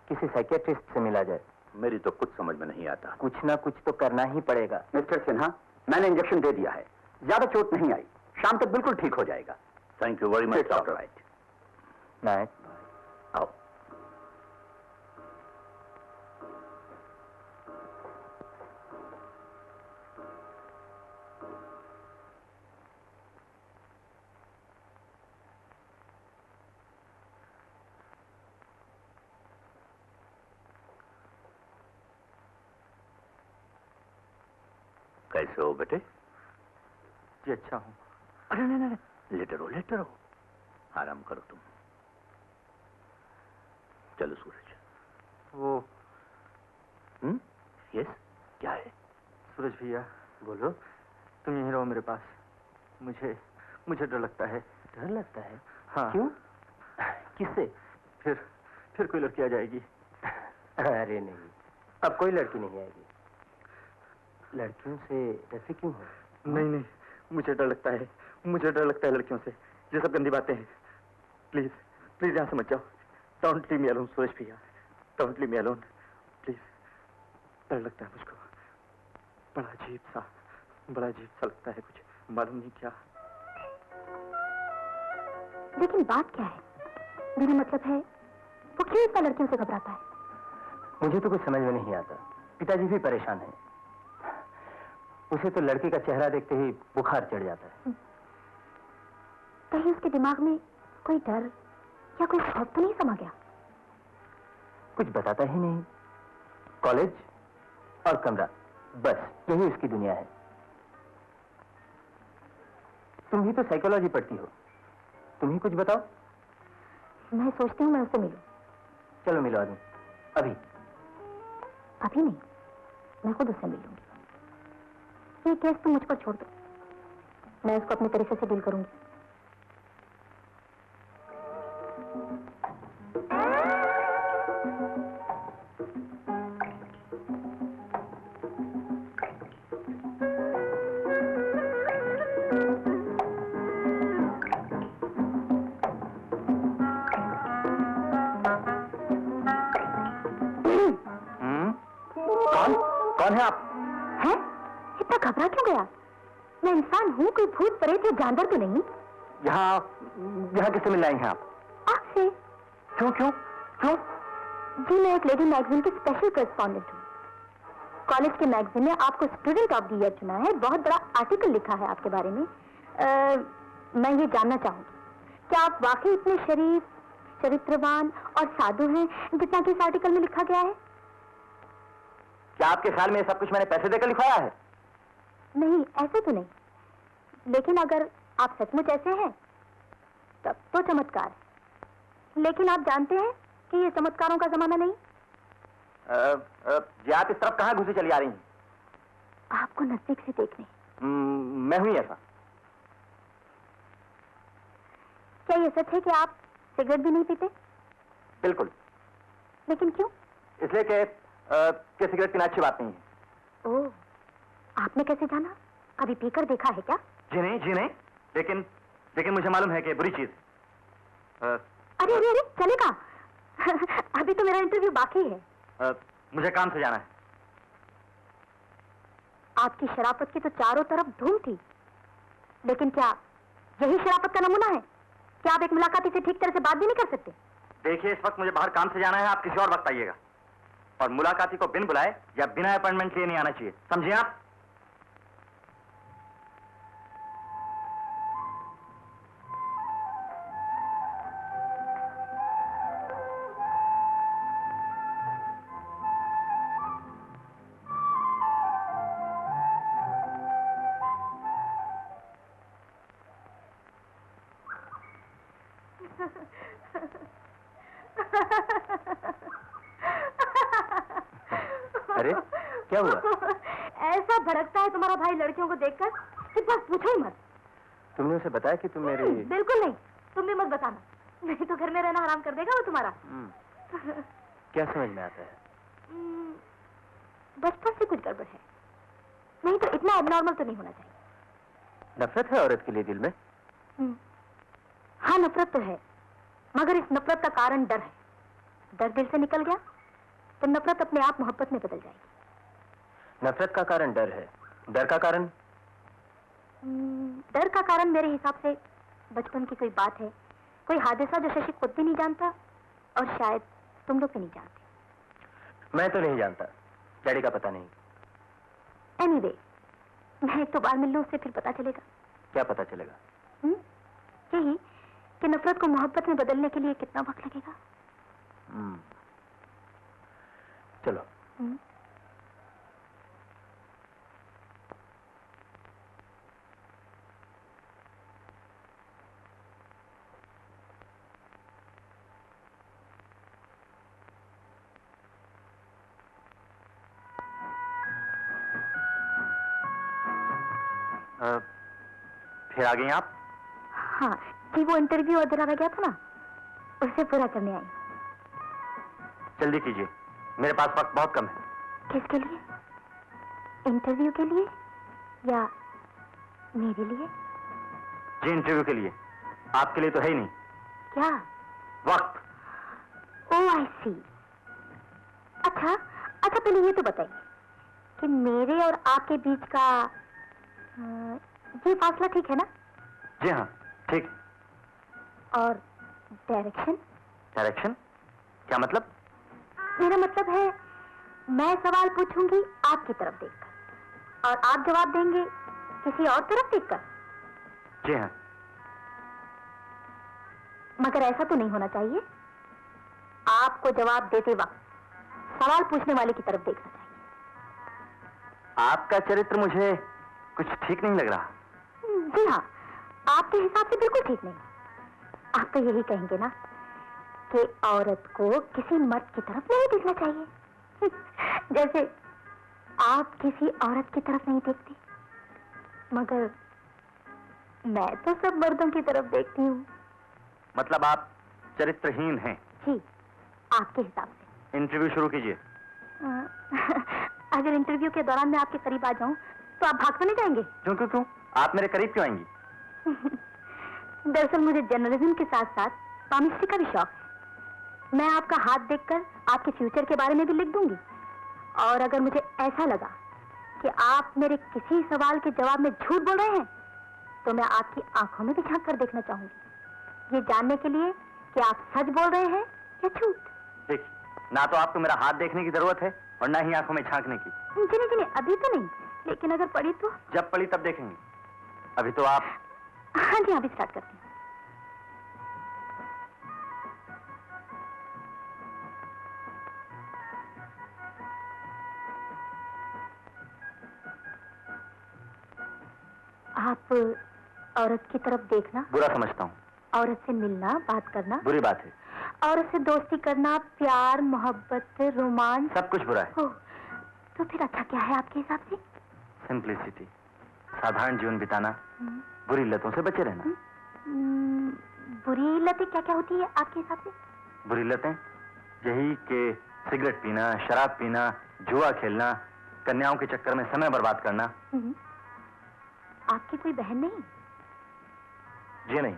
किसी साइकियाट्रिस्ट से मिला जाए। मेरी तो कुछ समझ में नहीं आता। कुछ ना कुछ तो करना ही पड़ेगा। मिस्टर सिन्हा, मैंने इंजेक्शन दे दिया है, ज्यादा चोट नहीं आई, शाम तक बिल्कुल ठीक हो जाएगा। Thank you very much doctor. Right, night. आओ। कैसे हो बेटे? जी अच्छा हूँ। अरे नहीं नहीं, लेटे रहो लेटे रहो, आराम करो तुम। चलो सूरज। वो यस, क्या है? सूरज भैया, बोलो। तुम यहीं रहो मेरे पास। मुझे डर लगता है। डर लगता है? हाँ। क्यों? किससे? फिर कोई लड़की आ जाएगी। अरे नहीं, अब कोई लड़की नहीं आएगी। लड़कियों से डरते क्यों हो? नहीं, मुझे डर लगता है। मुझे डर लगता है लड़कियों से। ये सब गंदी बातें हैं। प्लीज यहाँ से मत जाओ। डोंट लीव मी अलोन सूरज भैया, don't leave me alone please. डर लगता है मुझको। बड़ा अजीब सा लगता है, कुछ मालूम नहीं क्या। लेकिन बात क्या है? मेरा मतलब है, वो क्यों इतना लड़कियों से घबराता है? मुझे तो कुछ समझ में नहीं आता। पिताजी भी परेशान है। उसे तो लड़के का चेहरा देखते ही बुखार चढ़ जाता है। कहीं उसके दिमाग में कोई डर या कोई खौफ तो नहीं समा गया? कुछ बताता ही नहीं। कॉलेज और कमरा, बस यही उसकी दुनिया है। तुम भी तो साइकोलॉजी पढ़ती हो, तुम ही कुछ बताओ। मैं सोचती हूँ मैं उससे मिलूं। चलो मिलो आदमी। अभी नहीं, मैं खुद उससे मिल लूंगी। ये केस तुम मुझ पर छोड़ दो, मैं उसको अपने तरीके से डील करूंगी। कौन है आप? हैं? इतना घबरा क्यों गया? मैं इंसान हूँ, कोई भूत प्रेत या जानवर तो नहीं। यहाँ किससे मिलना है आप? आपसे। क्यों? जी, मैं एक लेडी मैगजीन की स्पेशल करेस्पॉन्डेंट हूँ। कॉलेज के मैगजीन ने आपको स्टूडेंट ऑफ द ईयर चुना है, बहुत बड़ा आर्टिकल लिखा है आपके बारे में। मैं ये जानना चाहूंगी, क्या आप वाकई इतने शरीफ, चरित्रवान और साधु हैं जितना कि इस आर्टिकल में लिखा गया है? क्या आपके ख्याल में ये सब कुछ मैंने पैसे देकर लिखवाया है? नहीं, ऐसे तो नहीं, लेकिन अगर आप सचमुच ऐसे हैं तब तो चमत्कार है। लेकिन आप जानते हैं कि ये चमत्कारों का जमाना नहीं। जी, आप इस तरफ कहाँ घुसी चली आ रही हैं? आपको नजदीक से देखने। मैं हुई ऐसा? क्या ये सच है कि आप सिगरेट भी नहीं पीते? बिल्कुल। लेकिन क्यों? इसलिए कि सिगरेट पीना अच्छी बात नहीं है। ओह, आपने कैसे जाना? कभी पीकर देखा है क्या? जी नहीं, लेकिन मुझे मालूम है कि बुरी चीज। अरे चलेगा। अभी तो मेरा इंटरव्यू बाकी है। मुझे काम से जाना है। आपकी शराफत की तो चारों तरफ धूम थी, लेकिन क्या यही शराफत का नमूना है? क्या आप एक मुलाकाती से ठीक तरह से बात भी नहीं कर सकते? देखिए, इस वक्त मुझे बाहर काम से जाना है, आप किसी और वक्त आइएगा। और मुलाकाती को बिन बुलाए या बिना अपॉइंटमेंट लिए नहीं आना चाहिए, समझिए आप? अरे क्या हुआ? ऐसा भड़कता है तुम्हारा भाई लड़कियों को देखकर कि बस पूछो ही मत। तुमने उसे बताया कि तुम मेरी... बिल्कुल नहीं, तुम भी मत बताना, नहीं तो घर में रहना हराम कर देगा वो तुम्हारा। क्या समझ में आता है? बचपन से कुछ गड़बड़ है, नहीं तो इतना एबनॉर्मल तो नहीं होना चाहिए। नफरत है औरत के लिए दिल में? हाँ, नफरत तो है, मगर इस नफरत का कारण डर है। डर दिल से निकल गया तो नफरत अपने आप मोहब्बत में बदल जाएगी। नफरत का कारण डर है, डर का कारण? डर का कारण मेरे हिसाब से बचपन की कोई बात है, कोई हादसा जो शशि खुद भी नहीं जानता और शायद तुम लोग भी नहीं जानते। मैं तो नहीं जानता, डैडी का पता नहीं। एनीवे, मैं एक तो बार मिल लूं, उससे फिर पता चलेगा। क्या पता चलेगा? यही कि नफरत को मोहब्बत में बदलने के लिए कितना वक्त लगेगा। चलो। फिर आ गई आप? हाँ जी, वो इंटरव्यू अधूरा रह गया था ना, उसे पूरा करने आई। जल्दी कीजिए, मेरे पास वक्त बहुत कम है। किसके लिए? इंटरव्यू के लिए या मेरे लिए? जी, इंटरव्यू के लिए। आपके लिए तो है ही नहीं। क्या? वक्त। ओह आई सी। अच्छा, पहले ये तो बताइए कि मेरे और आपके बीच का ये फासला ठीक है ना? जी हाँ, ठीक। और डायरेक्शन? डायरेक्शन? क्या मतलब? मेरा मतलब है, मैं सवाल पूछूंगी आपकी तरफ देखकर और आप जवाब देंगे किसी और तरफ देखकर। जी हाँ। मगर ऐसा तो नहीं होना चाहिए। आपको जवाब देते वक्त सवाल पूछने वाले की तरफ देखना चाहिए। आपका चरित्र मुझे कुछ ठीक नहीं लग रहा। जी हाँ, आपके हिसाब से बिल्कुल ठीक नहीं। आप तो यही कहेंगे ना कि औरत को किसी मर्द की तरफ नहीं देखना चाहिए, जैसे आप किसी औरत की तरफ नहीं देखती, मगर मैं तो सब मर्दों की तरफ देखती हूँ। मतलब आप चरित्रहीन हैं? जी, आपके हिसाब से। इंटरव्यू शुरू कीजिए। अगर इंटरव्यू के दौरान मैं आपके करीब आ जाऊं तो आप भाग तो नहीं जाएंगे? क्यों? आप मेरे करीब क्यों आएंगी? दरअसल मुझे जर्नलिज्म के साथ साथ पामिस्ट्री का भी शौक है। मैं आपका हाथ देखकर आपके फ्यूचर के बारे में भी लिख दूंगी, और अगर मुझे ऐसा लगा कि आप मेरे किसी सवाल के जवाब में झूठ बोल रहे हैं तो मैं आपकी आंखों में भी झांक कर देखना चाहूंगी, ये जानने के लिए कि आप सच बोल रहे हैं या झूठ। देखिए, ना तो आपको मेरा हाथ देखने की जरूरत है और ना ही आंखों में झांकने की। जी, अभी तो नहीं, लेकिन अगर पड़ी तो? जब पड़ी तब देखेंगे। अभी तो आप। हाँ जी, अभी स्टार्ट करते हैं। आप औरत की तरफ देखना बुरा समझता हूँ। औरत से मिलना, बात करना बुरी बात है। औरत से दोस्ती करना, प्यार, मोहब्बत, रोमांस, सब कुछ बुरा है। तो फिर अच्छा क्या है आपके हिसाब से? सिंप्लिसिटी, साधारण जीवन बिताना, बुरी लतों से बचे रहना। बुरी लतें क्या क्या होती है आपके हिसाब से? बुरी लतें यही कि सिगरेट पीना, शराब पीना, जुआ खेलना, कन्याओं के चक्कर में समय बर्बाद करना। आपकी कोई बहन नहीं? जी नहीं।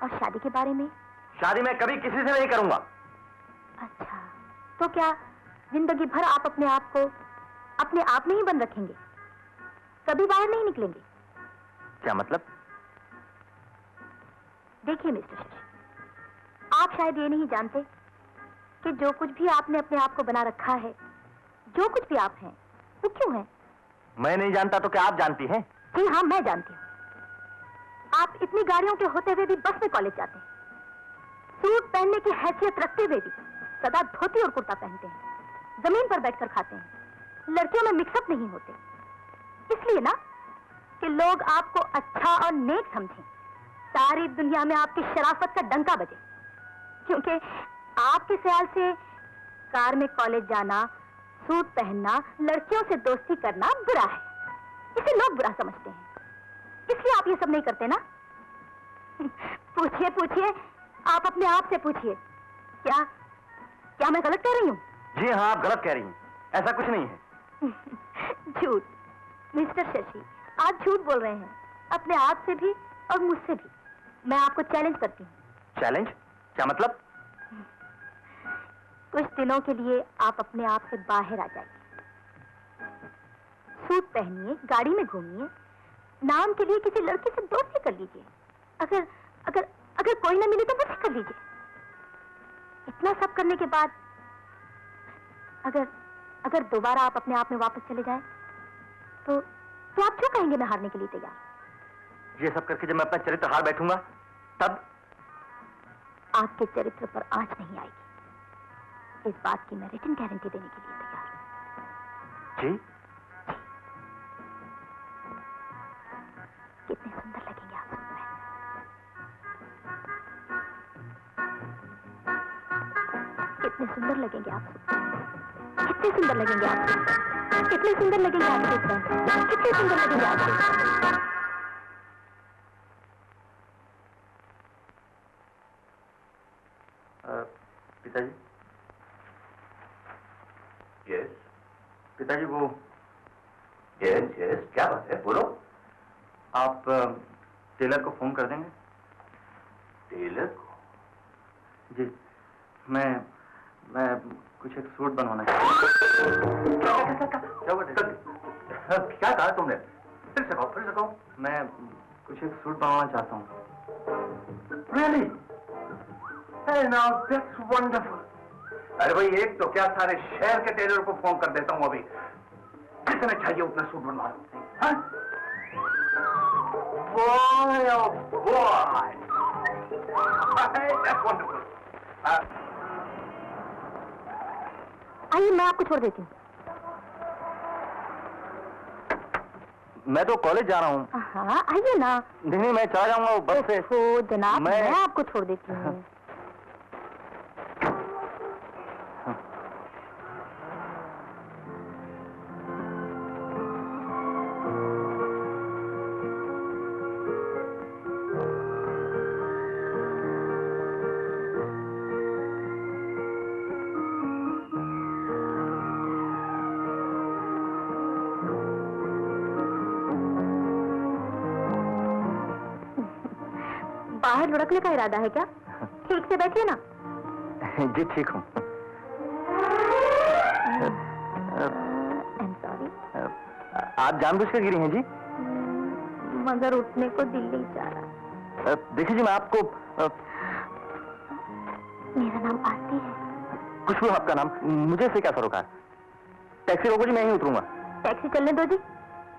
और शादी के बारे में? शादी मैं कभी किसी से नहीं करूंगा। अच्छा, तो क्या जिंदगी भर आप अपने आप में ही बंद रखेंगे, कभी बाहर नहीं निकलेंगे? क्या मतलब? देखिए मिस्टर शशि, आप शायद ये नहीं जानते कि जो कुछ भी आपने अपने आप को बना रखा है, जो कुछ भी आप हैं, वो क्यों है? मैं नहीं जानता तो क्या आप जानती हैं? जी हाँ, मैं जानती हूँ। आप इतनी गाड़ियों के होते हुए भी बस में कॉलेज जाते हैं, सूट पहनने की हैसियत रखते हुए भी सदा धोती और कुर्ता पहनते हैं, जमीन पर बैठकर खाते हैं, लड़कियों में मिक्सअप नहीं होते, इसलिए ना कि लोग आपको अच्छा और नेक समझें, सारी दुनिया में आपकी शराफत का डंका बजे। क्योंकि आपके ख्याल से कार में कॉलेज जाना, सूट पहनना, लड़कियों से दोस्ती करना बुरा है, इसे लोग बुरा समझते हैं, इसलिए आप ये सब नहीं करते ना? पूछिए, आप अपने आप से पूछिए, क्या क्या मैं गलत कह रही हूँ? जी हाँ, आप गलत कह रही हैं, ऐसा कुछ नहीं है। झूठ। मिस्टर शशि, आप झूठ बोल रहे हैं, अपने आप से भी और मुझसे भी। मैं आपको चैलेंज करती हूँ। चैलेंज? क्या मतलब? कुछ दिनों के लिए आप अपने आप से बाहर आ जाइए, सूट पहनिए, गाड़ी में घूमिए, नाम के लिए किसी लड़के से दोस्ती कर लीजिए। अगर अगर अगर कोई ना मिले तो मुझसे कर लीजिए। इतना सब करने के बाद अगर अगर दोबारा आप अपने आप में वापस चले जाएं, तो आप क्यों कहेंगे मैं हारने के लिए तैयार? ये सब करके जब मैं अपना चरित्र हार बैठूंगा, तब आपके चरित्र पर आंच नहीं आएगी। इस बात की मैं रिटन गारंटी देने के लिए तैयार हूं। जी? कितने सुंदर लगेंगे आप सूट में। कितने सुंदर लगेंगे आप सूट में। कितने सुंदर लगेंगे आप सूट में। कितने सुंदर लगेंगे आप सूट में। कितने सुंदर लगेंगे आप सूट में। पिताजी? यस पिताजी वो यस यस, क्या बात है, बोलो। आप टेलर को फोन कर देंगे? टेलर को? जी, मैं कुछ एक सूट बनवाना चाहता हूँ। क्या कहा तुमने? फिर से कहो। मैं कुछ एक सूट बनवाना चाहता हूँ। Really? Hey, now that's wonderful. अरे भाई, एक तो क्या, सारे शहर के टेलर को फोन कर देता हूँ अभी। कितने चाहिए उतना सूट बनवा लो। हाँ? Boy, oh boy. Hey, that's wonderful. आइए, मैं आपको छोड़ देती हूँ। मैं तो कॉलेज जा रहा हूँ। हाँ, आइए ना। नहीं, मैं चला जाऊंगा बस से। जनाब, मैं आपको छोड़ देती हूँ। बाहर लुढ़कने का इरादा है क्या? ठीक से बैठिए ना। जी ठीक हूँ। I'm sorry। आप जानबूझ कर गिरी हैं जी? मगर उठने को दिल नहीं चाह रहा। देखिए जी, मैं आपको मेरा नाम आरती है। कुछ भी आपका नाम, मुझे से क्या सरोकार? टैक्सी रोको जी, मैं ही उतरूंगा। टैक्सी चलने दो जी।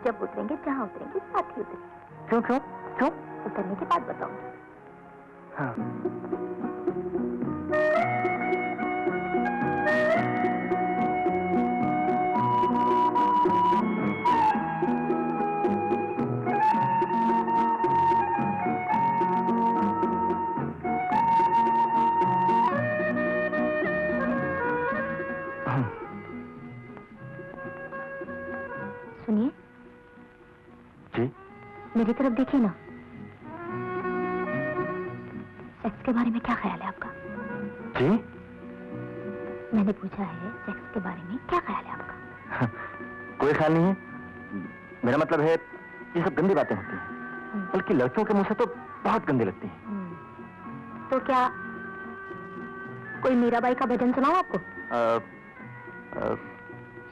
जब उतरेंगे, जहाँ उतरेंगे साथ ही उतरेंगे। क्यों क्यों क्यों? उतरने के बाद बताऊंगी। हाँ। सुनिए जी? मेरी तरफ देखिए ना। सेक्स के बारे में क्या ख्याल है आपका? जी? मैंने पूछा है, सेक्स के बारे में क्या ख्याल है आपका? कोई ख्याल नहीं है। मेरा मतलब है, ये सब गंदी बातें होती हैं, बल्कि लड़कियों के मुंह से तो बहुत गंदी लगती हैं। तो क्या कोई मीराबाई का भजन सुनाऊं आपको?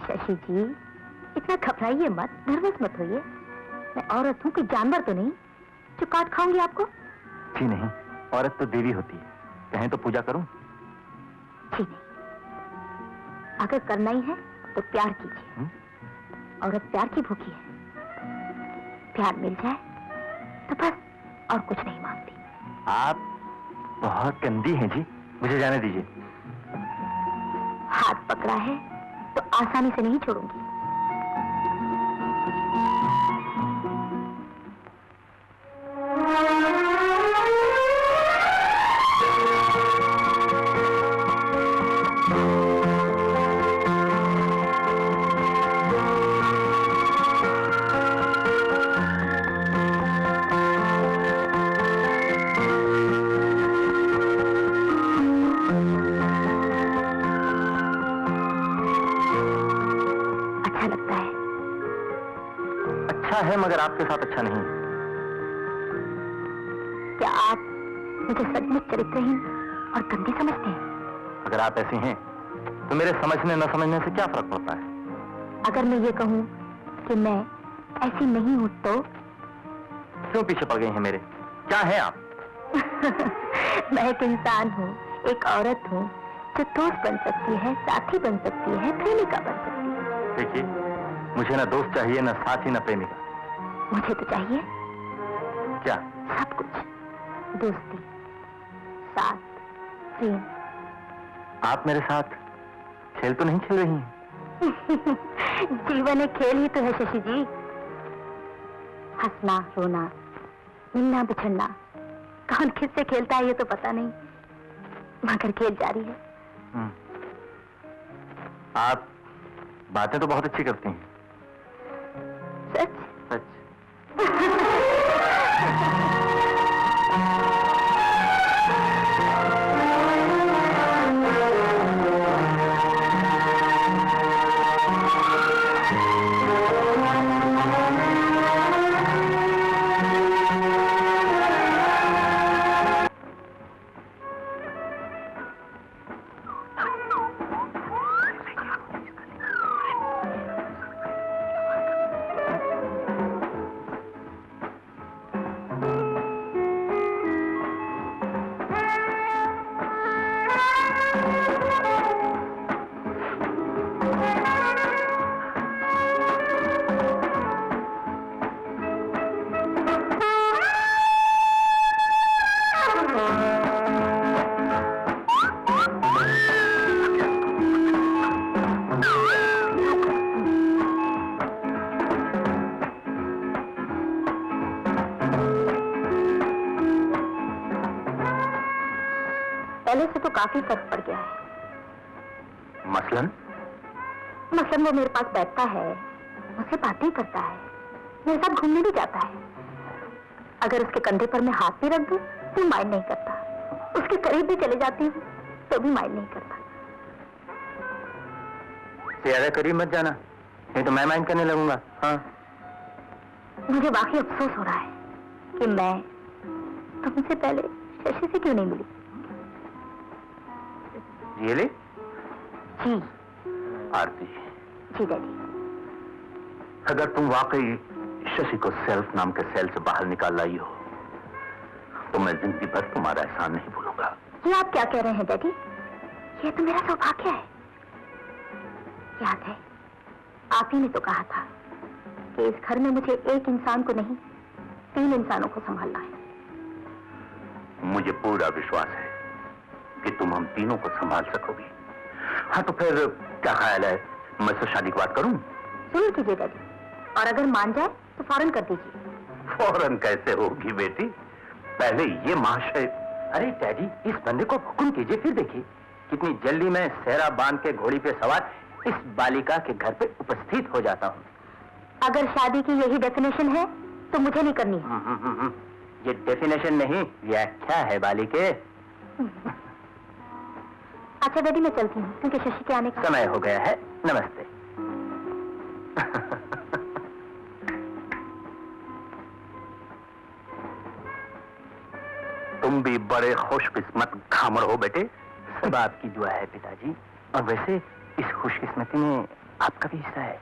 शशि जी, इतना घबराइए मत, नर्वस मत होइए। मैं औरत हूँ, कोई जानवर तो नहीं जो काट खाऊंगी आपको। जी नहीं, औरत तो देवी होती है, कहें तो पूजा करूं? जी नहीं, अगर करना ही है तो प्यार कीजिए। औरत प्यार की भूखी है, प्यार मिल जाए तो बस और कुछ नहीं मांगती। आप बहुत गंदी हैं जी, मुझे जाने दीजिए। हाथ पकड़ा है तो आसानी से नहीं छोड़ूंगी। है मगर आपके साथ अच्छा नहीं। क्या आप मुझे सचमुच चरित्रहीन और गंदी समझते हैं? अगर आप ऐसी हैं तो मेरे समझने न समझने से क्या फर्क पड़ता है? अगर मैं ये कहूं कि मैं ऐसी नहीं हूं तो? क्यों पीछे पड़ गई हैं मेरे? क्या है आप? मैं एक इंसान हूँ, एक औरत हूँ जो दोस्त बन सकती है, साथी बन सकती है, प्रेमिका बन सकती है। देखिए, मुझे ना दोस्त चाहिए, ना साथी, ना प्रेमिका। मुझे तो चाहिए क्या? सब कुछ। दोस्ती, साथ, प्रेम। आप मेरे साथ खेल तो नहीं खेल रही हैं? जीवन एक खेल ही तो है शशि जी। हंसना, रोना, मिलना, बिछड़ना, कौन किससे खेलता है ये तो पता नहीं, मगर खेल जारी है। आप बातें तो बहुत अच्छी करती हैं। सच? सच। पहले से तो काफी फर्क पड़ गया है। मसलन? मसलन वो मेरे पास बैठता है, मुझसे बातें करता है, मेरे साथ घूमने भी जाता है। अगर उसके कंधे पर मैं हाथ भी रख दूं तो माइंड नहीं करता, उसके करीब भी चले जाती हूँ तो भी माइंड नहीं करता। ज्यादा करीब मत जाना, नहीं तो मैं माइंड करने लगूंगा। हाँ। मुझे वाकई अफसोस हो रहा है कि मैं तुमसे पहले शशि से क्यों नहीं मिली। रियली? जी। आरती, जी डैडी। अगर तुम वाकई शशि को सेल्फ नाम के सेल से बाहर निकाल लाई हो तो मैं जिंदगी भर तुम्हारा एहसान नहीं भूलूंगा। ये आप क्या कह रहे हैं डैडी? ये तो मेरा सौभाग्य है। याद है आप ही ने तो कहा था कि इस घर में मुझे एक इंसान को नहीं 3 इंसानों को संभालना है। मुझे पूरा विश्वास है कि तुम हम तीनों को संभाल सकोगी। हाँ तो फिर क्या ख्याल है, मैं से शादी की बात करूं? जरूर कीजिए डैडी, और अगर मान जाए तो फौरन कर दीजिए। फौरन कैसे होगी बेटी, पहले ये महाशय। अरे डैडी, इस बंदे को हुक्म कीजिए, फिर देखिए कितनी जल्दी मैं सेहरा बांध के घोड़ी पे सवार इस बालिका के घर पे उपस्थित हो जाता हूँ। अगर शादी की यही डेफिनेशन है तो मुझे नहीं करनी है। ये डेफिनेशन नहीं, व्याख्या है बालिके। अच्छा डैडी, मैं चलती हूँ क्योंकि शशि के आने का समय हो गया है। नमस्ते। तुम भी बड़े खुशकिस्मत खामड़ हो बेटे। सब आपकी दुआ है पिताजी, और वैसे इस खुशकिस्मती में आपका भी हिस्सा है।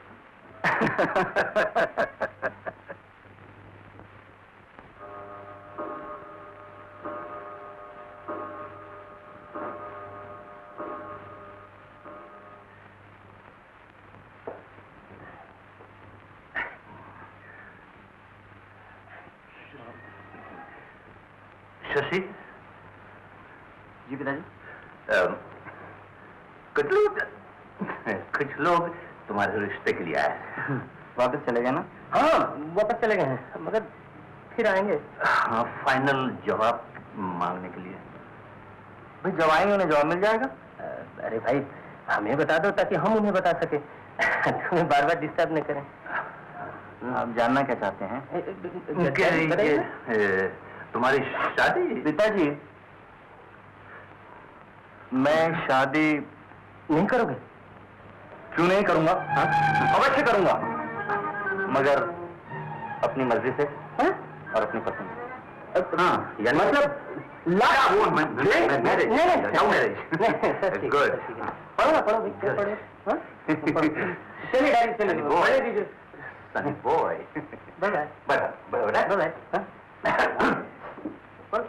शशि जी पिताजी। कुछ लोग तुम्हारे रिश्ते के लिए आए हैं। वापस चले गए ना? हाँ, वापस चले गए हैं, मगर फिर आएंगे। हाँ, फाइनल जवाब मांगने के लिए। भाई जब आएंगे उन्हें जवाब मिल जाएगा। अरे भाई हमें बता दो ताकि हम उन्हें बता सके। तुम्हें बार बार डिस्टर्ब न करें। आप जानना क्या चाहते हैं? तुम्हारी शादी? पिताजी, मैं शादी नहीं करोगे? क्यों नहीं करूंगा? हाँ? अवश्य करूंगा, मगर अपनी मर्जी से हाँ? और अपनी पसंद से। हाँ, यानी मतलब गुड। पढ़ो ना, पढ़ो भाई, पढ़ो। हाँ? चलिए डैडी, चलिए पढ़े दीजिए। Sunny boy. Bye bye. Bye bye bye. हाँ? पढ़ो।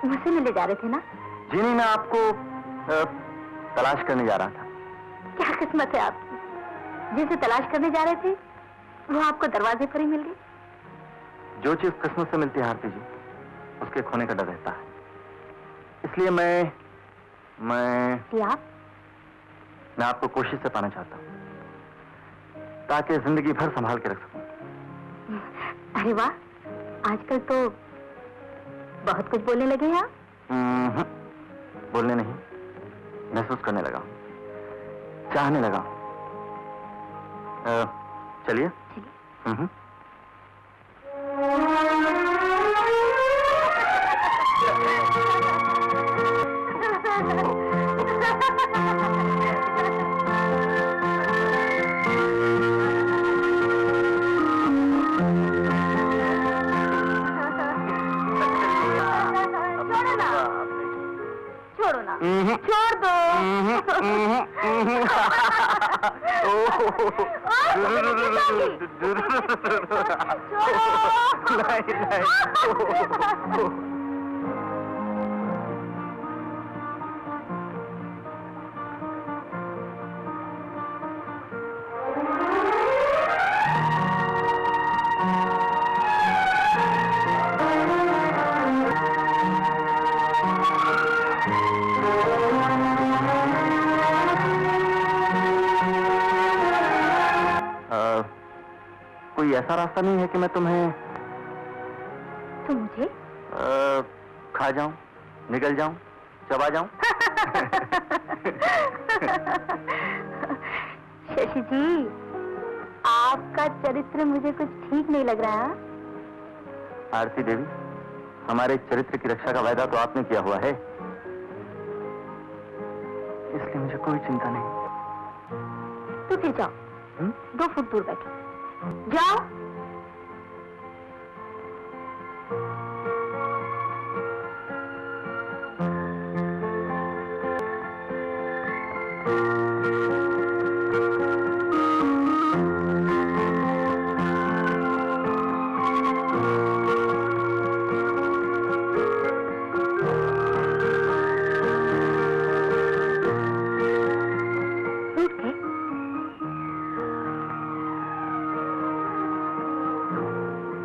मुझसे मिलने जा रहे थे ना? जी नहीं, मैं आपको तलाश करने जा रहा था। क्या किस्मत है आपकी, जिसे तलाश करने जा रहे थे वो आपको दरवाजे पर ही मिल गई। जो चीज किस्मत से मिलती है आरती जी, उसके खोने का डर रहता है। इसलिए मैं आपको कोशिश से पाना चाहता हूँ, ताकि जिंदगी भर संभाल के रख सकूं। अरे वाह, आजकल तो बहुत कुछ बोलने लगे हैं आप। बोलने नहीं, महसूस करने लगा, चाहने लगा। चलिए। छोड़ो ना, छोड़ दो। कोई ऐसा रास्ता नहीं है कि मैं तुम्हें तुम मुझे खा जाऊं, निगल जाऊं, चबा जाऊं? शशि जी, आपका चरित्र मुझे कुछ ठीक नहीं लग रहा। आरती देवी, हमारे चरित्र की रक्षा का वायदा तो आपने किया हुआ है, इसलिए मुझे कोई चिंता नहीं। तो फिर जाओ, 2 फुट दूर बैठो, जाओ।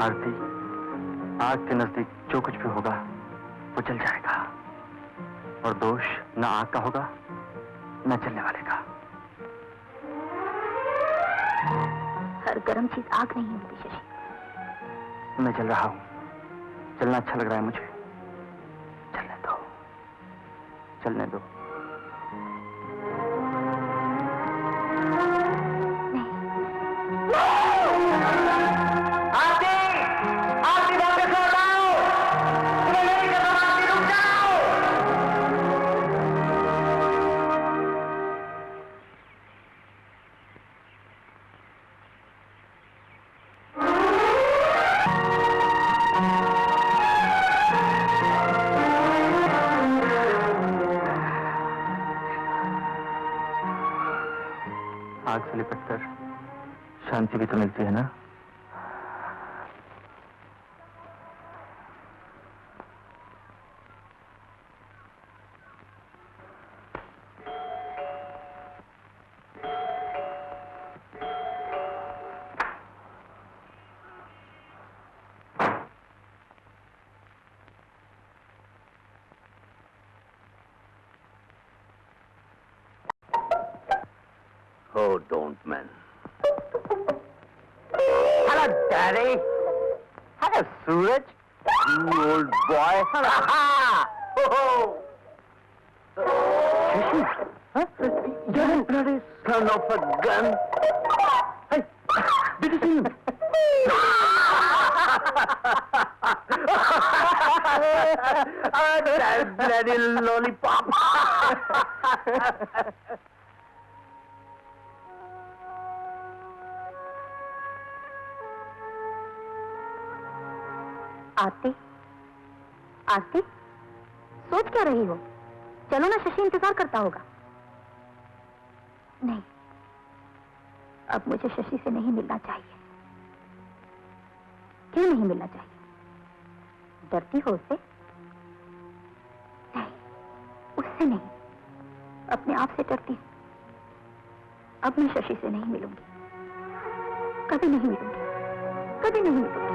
आरती, आग के नजदीक जो कुछ भी होगा वो जल जाएगा, और दोष न आग का होगा न जलने वाले का। हर गर्म चीज आग नहीं होती शशि। मैं जल रहा हूं, जलना अच्छा लग रहा है मुझे। चलने दो, चलने दो। शांति भी तो मिलती है ना। Oh, don't, man. Hello, Daddy. Hello, Suraj. You old boy. Shashi, huh? You're a bloody son of a gun. Hey, did you see him? That bloody lollipop. आरती, आरती, सोच क्या रही हो? चलो ना, शशि इंतजार करता होगा। नहीं, अब मुझे शशि से नहीं मिलना चाहिए। क्यों नहीं मिलना चाहिए? डरती हो उससे? नहीं, उससे नहीं, अपने आप से डरती हूँ। अब मैं शशि से नहीं मिलूंगी, कभी नहीं मिलूंगी, कभी नहीं मिलूंगी।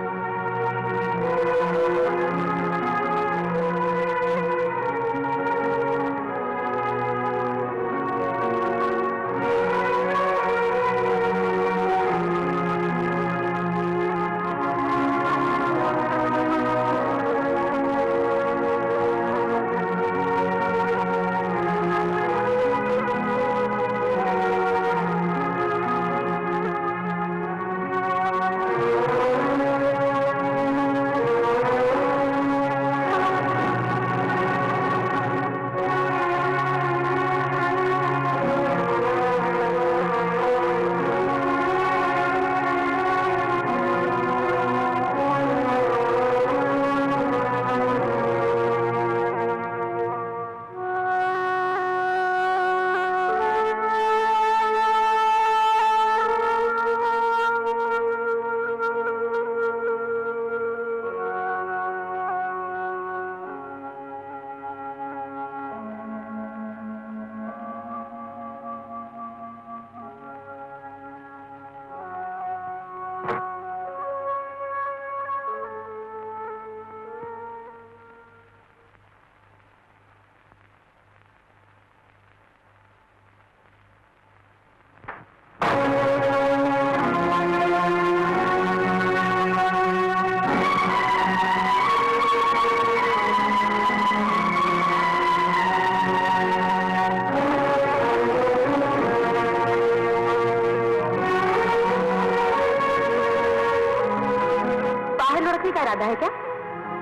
इरादा है क्या?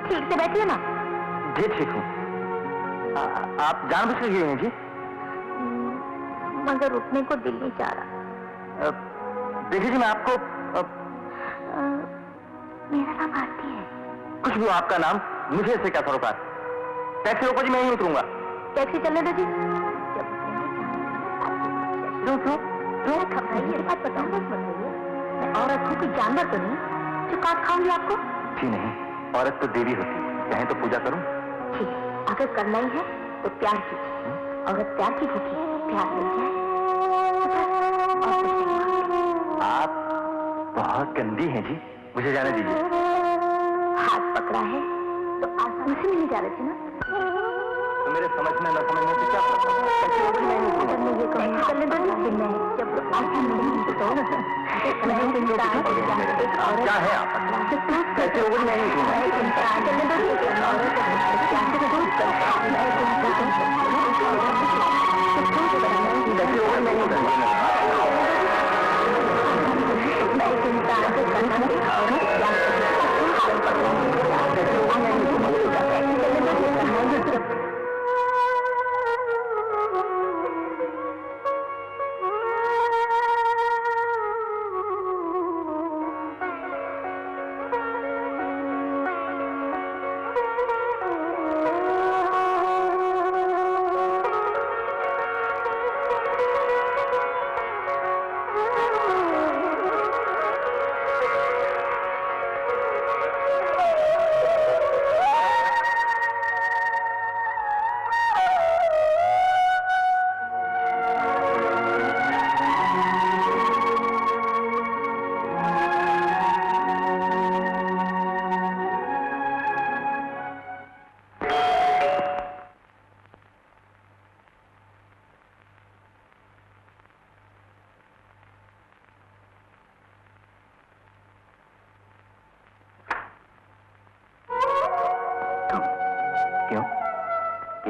ठीक से बैठिए ना। जी ठीक हूँ। आप जानबूझ के गए हैं जी? मगर उठने को दिल नहीं चाह रहा। देखिए जी, मैं आपको मेरा नाम आरती है। कुछ भी हो आपका नाम, मुझे इससे क्या सरोकार। टैक्सी रोको जी, मैं यहीं उतरूंगा। टैक्सी चलने दो जी। घबराइए, बात बताऊँ बस बताइए। मैं औरत हूँ, कोई जानवर तो नहीं जो काट खाऊंगी आपको? जी नहीं, औरत तो देवी होती है, चाहे तो पूजा करूं। ठीक, अगर करना ही है तो प्यार कीजिए। औरत प्यार की भूखी, प्यार मिल जाए तो और कुछ नहीं। आप बहुत गंदी हैं जी, मुझे जाने दीजिए। हाथ पकड़ा है तो आसानी से मिलने जा रहे थे ना। तो मेरे समझने न समझने से क्या फर्क पड़ता है? कैसे होगी मैं नहीं जब मैं ये कहूँ चलने दो दिन में जब आसान नहीं तो क्या है आप? कैसे होगी मैं नहीं चलने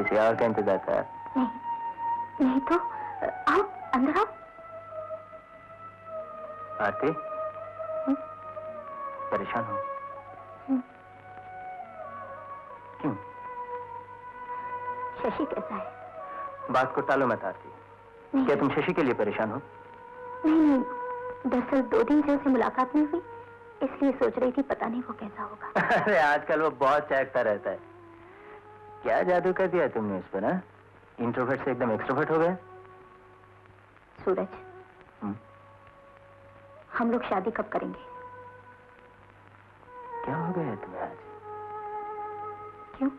किसी और का इंतजार कर। नहीं नहीं तो आओ, अंदर आओ। आरती, परेशान हो? क्यों? शशि कैसा है? बात को टालो मत आरती। क्या तुम शशि के लिए परेशान हो? नहीं नहीं, दरअसल 2 दिन से उससे मुलाकात नहीं हुई, इसलिए सोच रही थी पता नहीं वो कैसा होगा। अरे आजकल वो बहुत चहकता रहता है। क्या जादू कर दिया तुमने उस पर ना? इंट्रोवर्ट से एकदम एक्सट्रोवर्ट हो गए। सूरज, हम लोग शादी कब करेंगे? क्या हो गया तुम्हें आज? क्यों?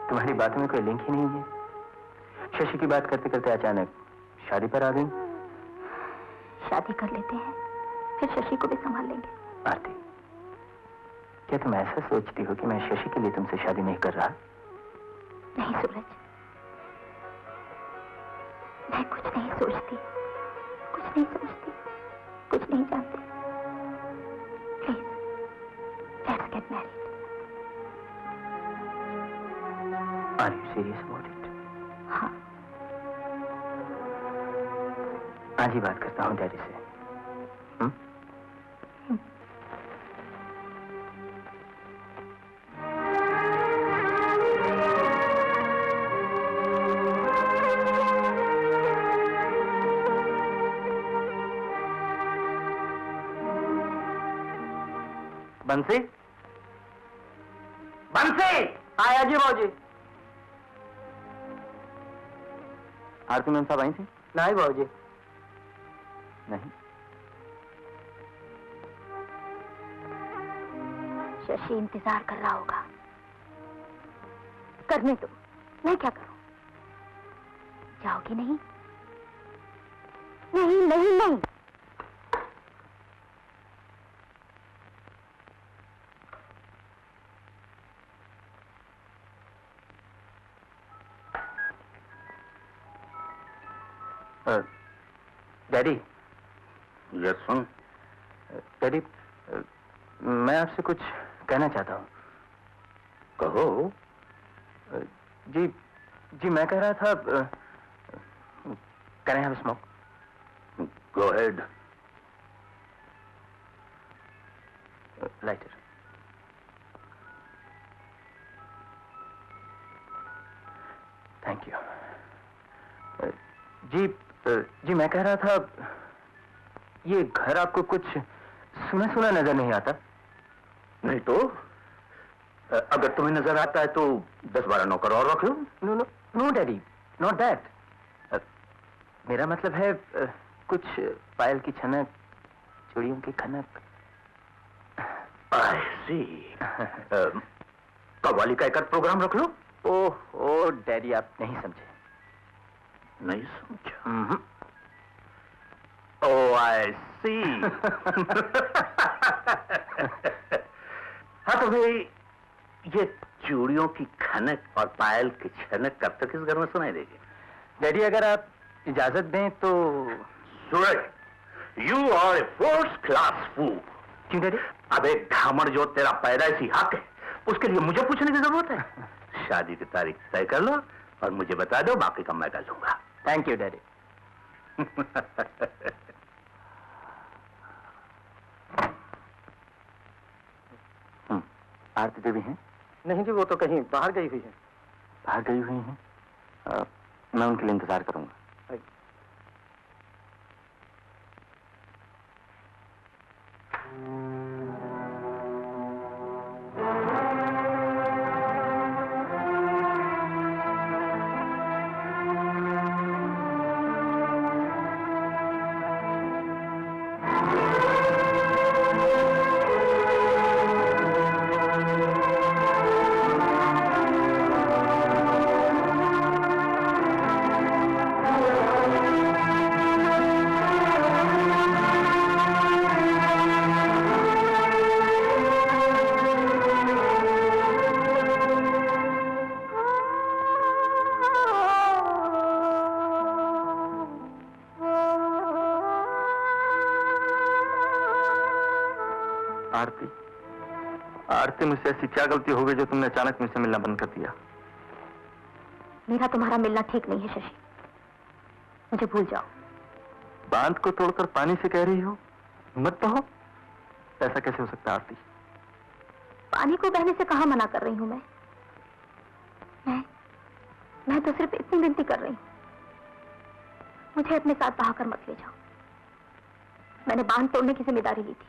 तुम्हारी बातों में कोई लिंक ही नहीं है। शशि की बात करते करते अचानक शादी पर आ गई। शादी कर लेते हैं, फिर शशि को भी संभाल लेंगे। आरती, क्या तुम ऐसा सोचती हो कि मैं शशि के लिए तुमसे शादी नहीं कर रहा? नहीं सूरज, मैं कुछ नहीं सोचती, कुछ नहीं समझती, कुछ नहीं जानती। Please, let's get married. Are you serious about it? हाँ। आज ही बात करता हूँ डैडी से। बंसी, बंसी! आया जी भाजी। आरती मैम साहब आई थी? नहीं भाजी। नहीं। शशि इंतजार कर रहा होगा। करने दो, मैं क्या करूं? जाओगी नहीं? नहीं नहीं नहीं। डैडी। यस सुन। डैडी, मैं आपसे कुछ कहना चाहता हूँ। कहो। जी जी, मैं कह रहा था, can I have smoke? Go ahead. Lighter. Thank you. जी मैं कह रहा था, ये घर आपको कुछ सुना सुना नजर नहीं आता? नहीं तो अगर तुम्हें नजर आता है तो 10-12 नौकर और रख लो। No no no daddy, not that. मेरा मतलब है कुछ पायल की छनक, चूड़ियों की खनक। आई सी। कव्वाली का एक प्रोग्राम रख लो। ओह डैडी, आप नहीं समझे। नहीं समझा? ओह आई सी। हाँ तो भाई, ये चूड़ियों की खनक और पायल की छनक कब तक इस घर में सुनाई देगी? डैडी, अगर आप इजाजत दें तो। Suraj, you are a first class fool. क्यों डैडी? अब एक घामड़ जो तेरा पैदाइशी हक है, उसके लिए मुझे पूछने की जरूरत है? शादी की तारीख तय कर लो और मुझे बता दो, बाकी का मैं कर लूंगा। Thank you daddy. Aarti Devi हैं? नहीं जी, वो तो कहीं बाहर गई हुई है। बाहर गई हुई हैं? मैं उनके लिए इंतजार करूंगा। आरती, मुझसे ऐसी क्या गलती हो गई जो तुमने अचानक मुझसे मिलना बंद कर दिया? मेरा तुम्हारा मिलना ठीक नहीं है शशि, मुझे भूल जाओ। बांध को तोड़कर पानी से कह रही हो मत बहो? ऐसा कैसे हो सकता आरती? पानी को बहने से कहां मना कर रही हूं मैं तो सिर्फ इतनी विनती कर रही हूं, मुझे अपने साथ बहाकर मत ले जाओ। मैंने बांध तोड़ने की जिम्मेदारी ली थी,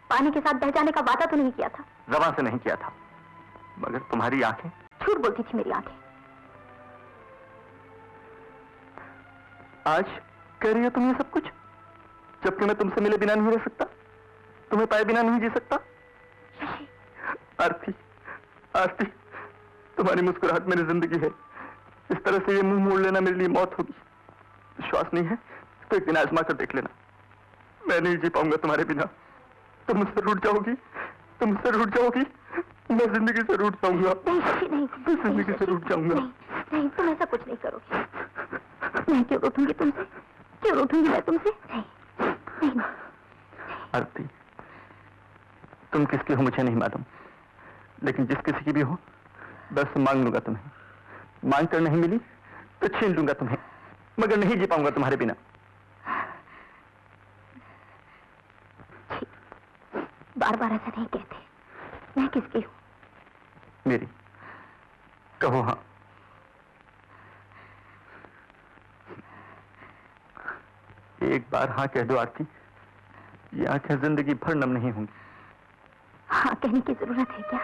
पानी के साथ बह जाने का वादा तो नहीं किया था। जबान से नहीं किया था, मगर तुम्हारी आंखें झूठ बोलती थी मेरी आंखें। आज कह रही हो तुम ये सब कुछ, जबकि मैं तुमसे मिले बिना नहीं रह सकता, तुम्हें पाए बिना नहीं जी सकता। आरती, आरती, तुम्हारी मुस्कुराहट मेरी जिंदगी है। इस तरह से ये मुंह मोड़ लेना मेरे लिए मौत होगी। विश्वास नहीं है तो एक दिन आजमा कर देख लेना। मैं नहीं जी पाऊंगा तुम्हारे बिना। तुम मुझसे रूठ जाओगी, तुम मुझसे रूठ जाओगी, मैं जिंदगी से रूठ जाऊंगा। नहीं, जिंदगी से रूठ जाऊंगा। नहीं, तुम ऐसा कुछ नहीं करोगे। मैं क्यों रूठूंगी तुमसे? क्यों रूठूंगी मैं तुमसे? नहीं। आरती, तुम किसकी हो मुझे नहीं मालूम, लेकिन जिस किसी की भी हो बस मांग लूंगा तुम्हें। मांग कर नहीं मिली तो छीन लूंगा तुम्हें, मगर नहीं जी पाऊंगा तुम्हारे बिना। बार बार ऐसा नहीं कहते। मैं किसकी हूं? मेरी। कहो हाँ। एक बार हाँ कह दो आरती, ये आंखें जिंदगी भर नम नहीं होंगी। हाँ कहने की जरूरत है क्या?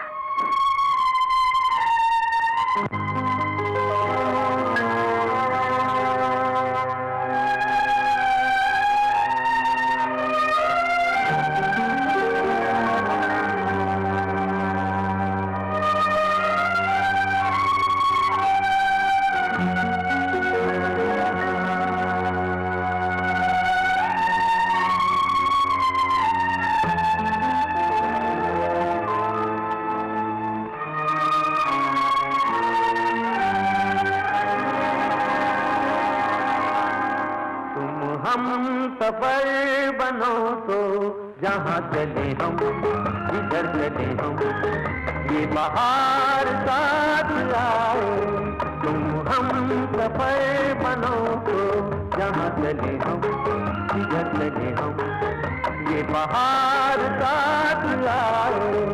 सफर बनो तो जहाँ चले हम, जिधर चले हम, ये बाहर साथ आए। तुम हम सफर बनो तो जहाँ चले हम, जिधर चले हम, ये बाहर साथ आए।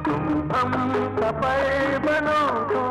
तुम हम सफर बनो तो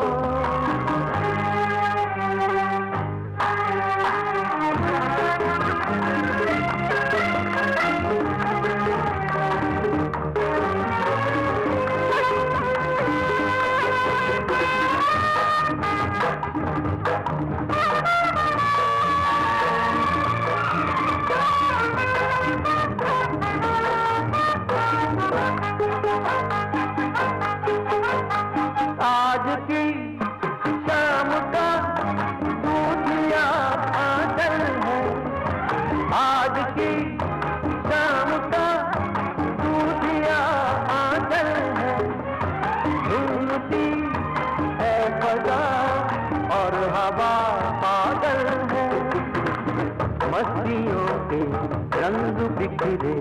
रंग बिखरे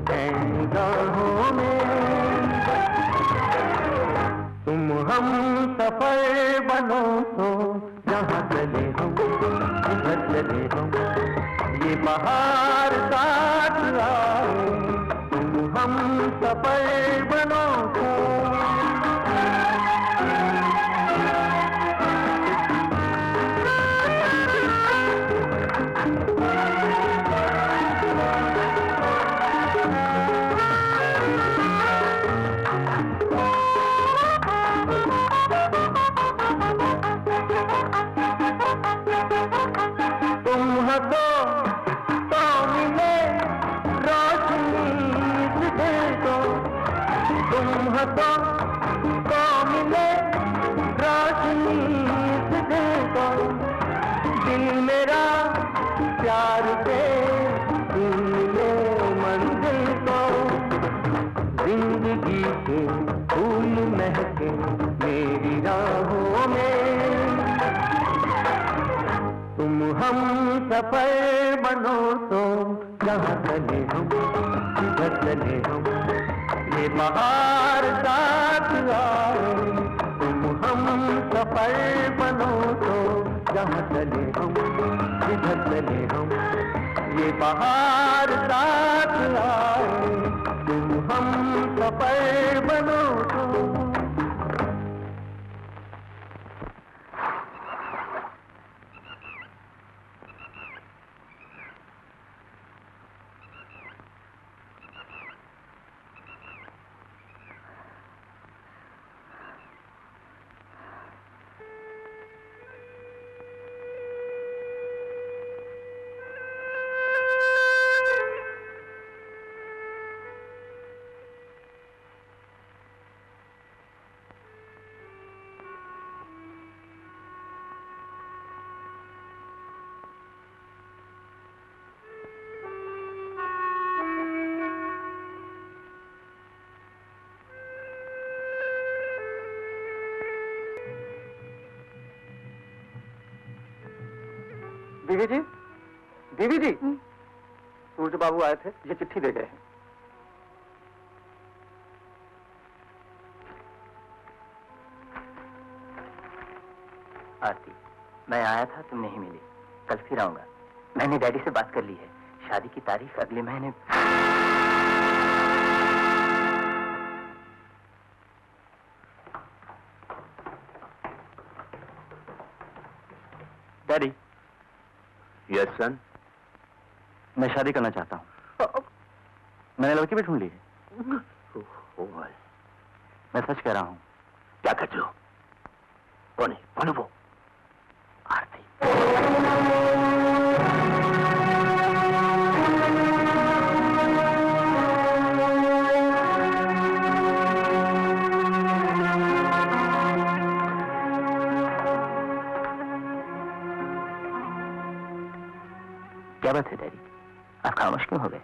हैं निगाहों में। तुम हम सफर बनो तो जहाँ चले हम, जिधर चले हम, ये बाहर साथ आए। तुम हम सफर बनो तो प्यार से मिले मंजिल को। जिंदगी के फूल महके मेरी राहों में। तुम हम सफर बनो तो जहाँ चले हम, जिधर चले हम, ये बाहर साथ आए। तुम हम सफर बनो तो जहाँ चले हम, जिधर चले हम, ये बाहर साथ आए, तुम हम सफर बनो तो। दीदी जी, दीदी जी, सूरज बाबू आए थे, ये चिट्ठी दे गए हैं। आरती, मैं आया था, तुम नहीं मिली। कल फिर आऊंगा। मैंने डैडी से बात कर ली है, शादी की तारीख अगले महीने। डैडी। यस सन। मैं शादी करना चाहता हूँ। मैंने लड़की भी ढूंढ ली है। मैं सच कह रहा हूँ। क्या कहते हो? कौन है? कौन है वो? आरती। क्या बात है डैडी, आप खामोश क्यों हो गए?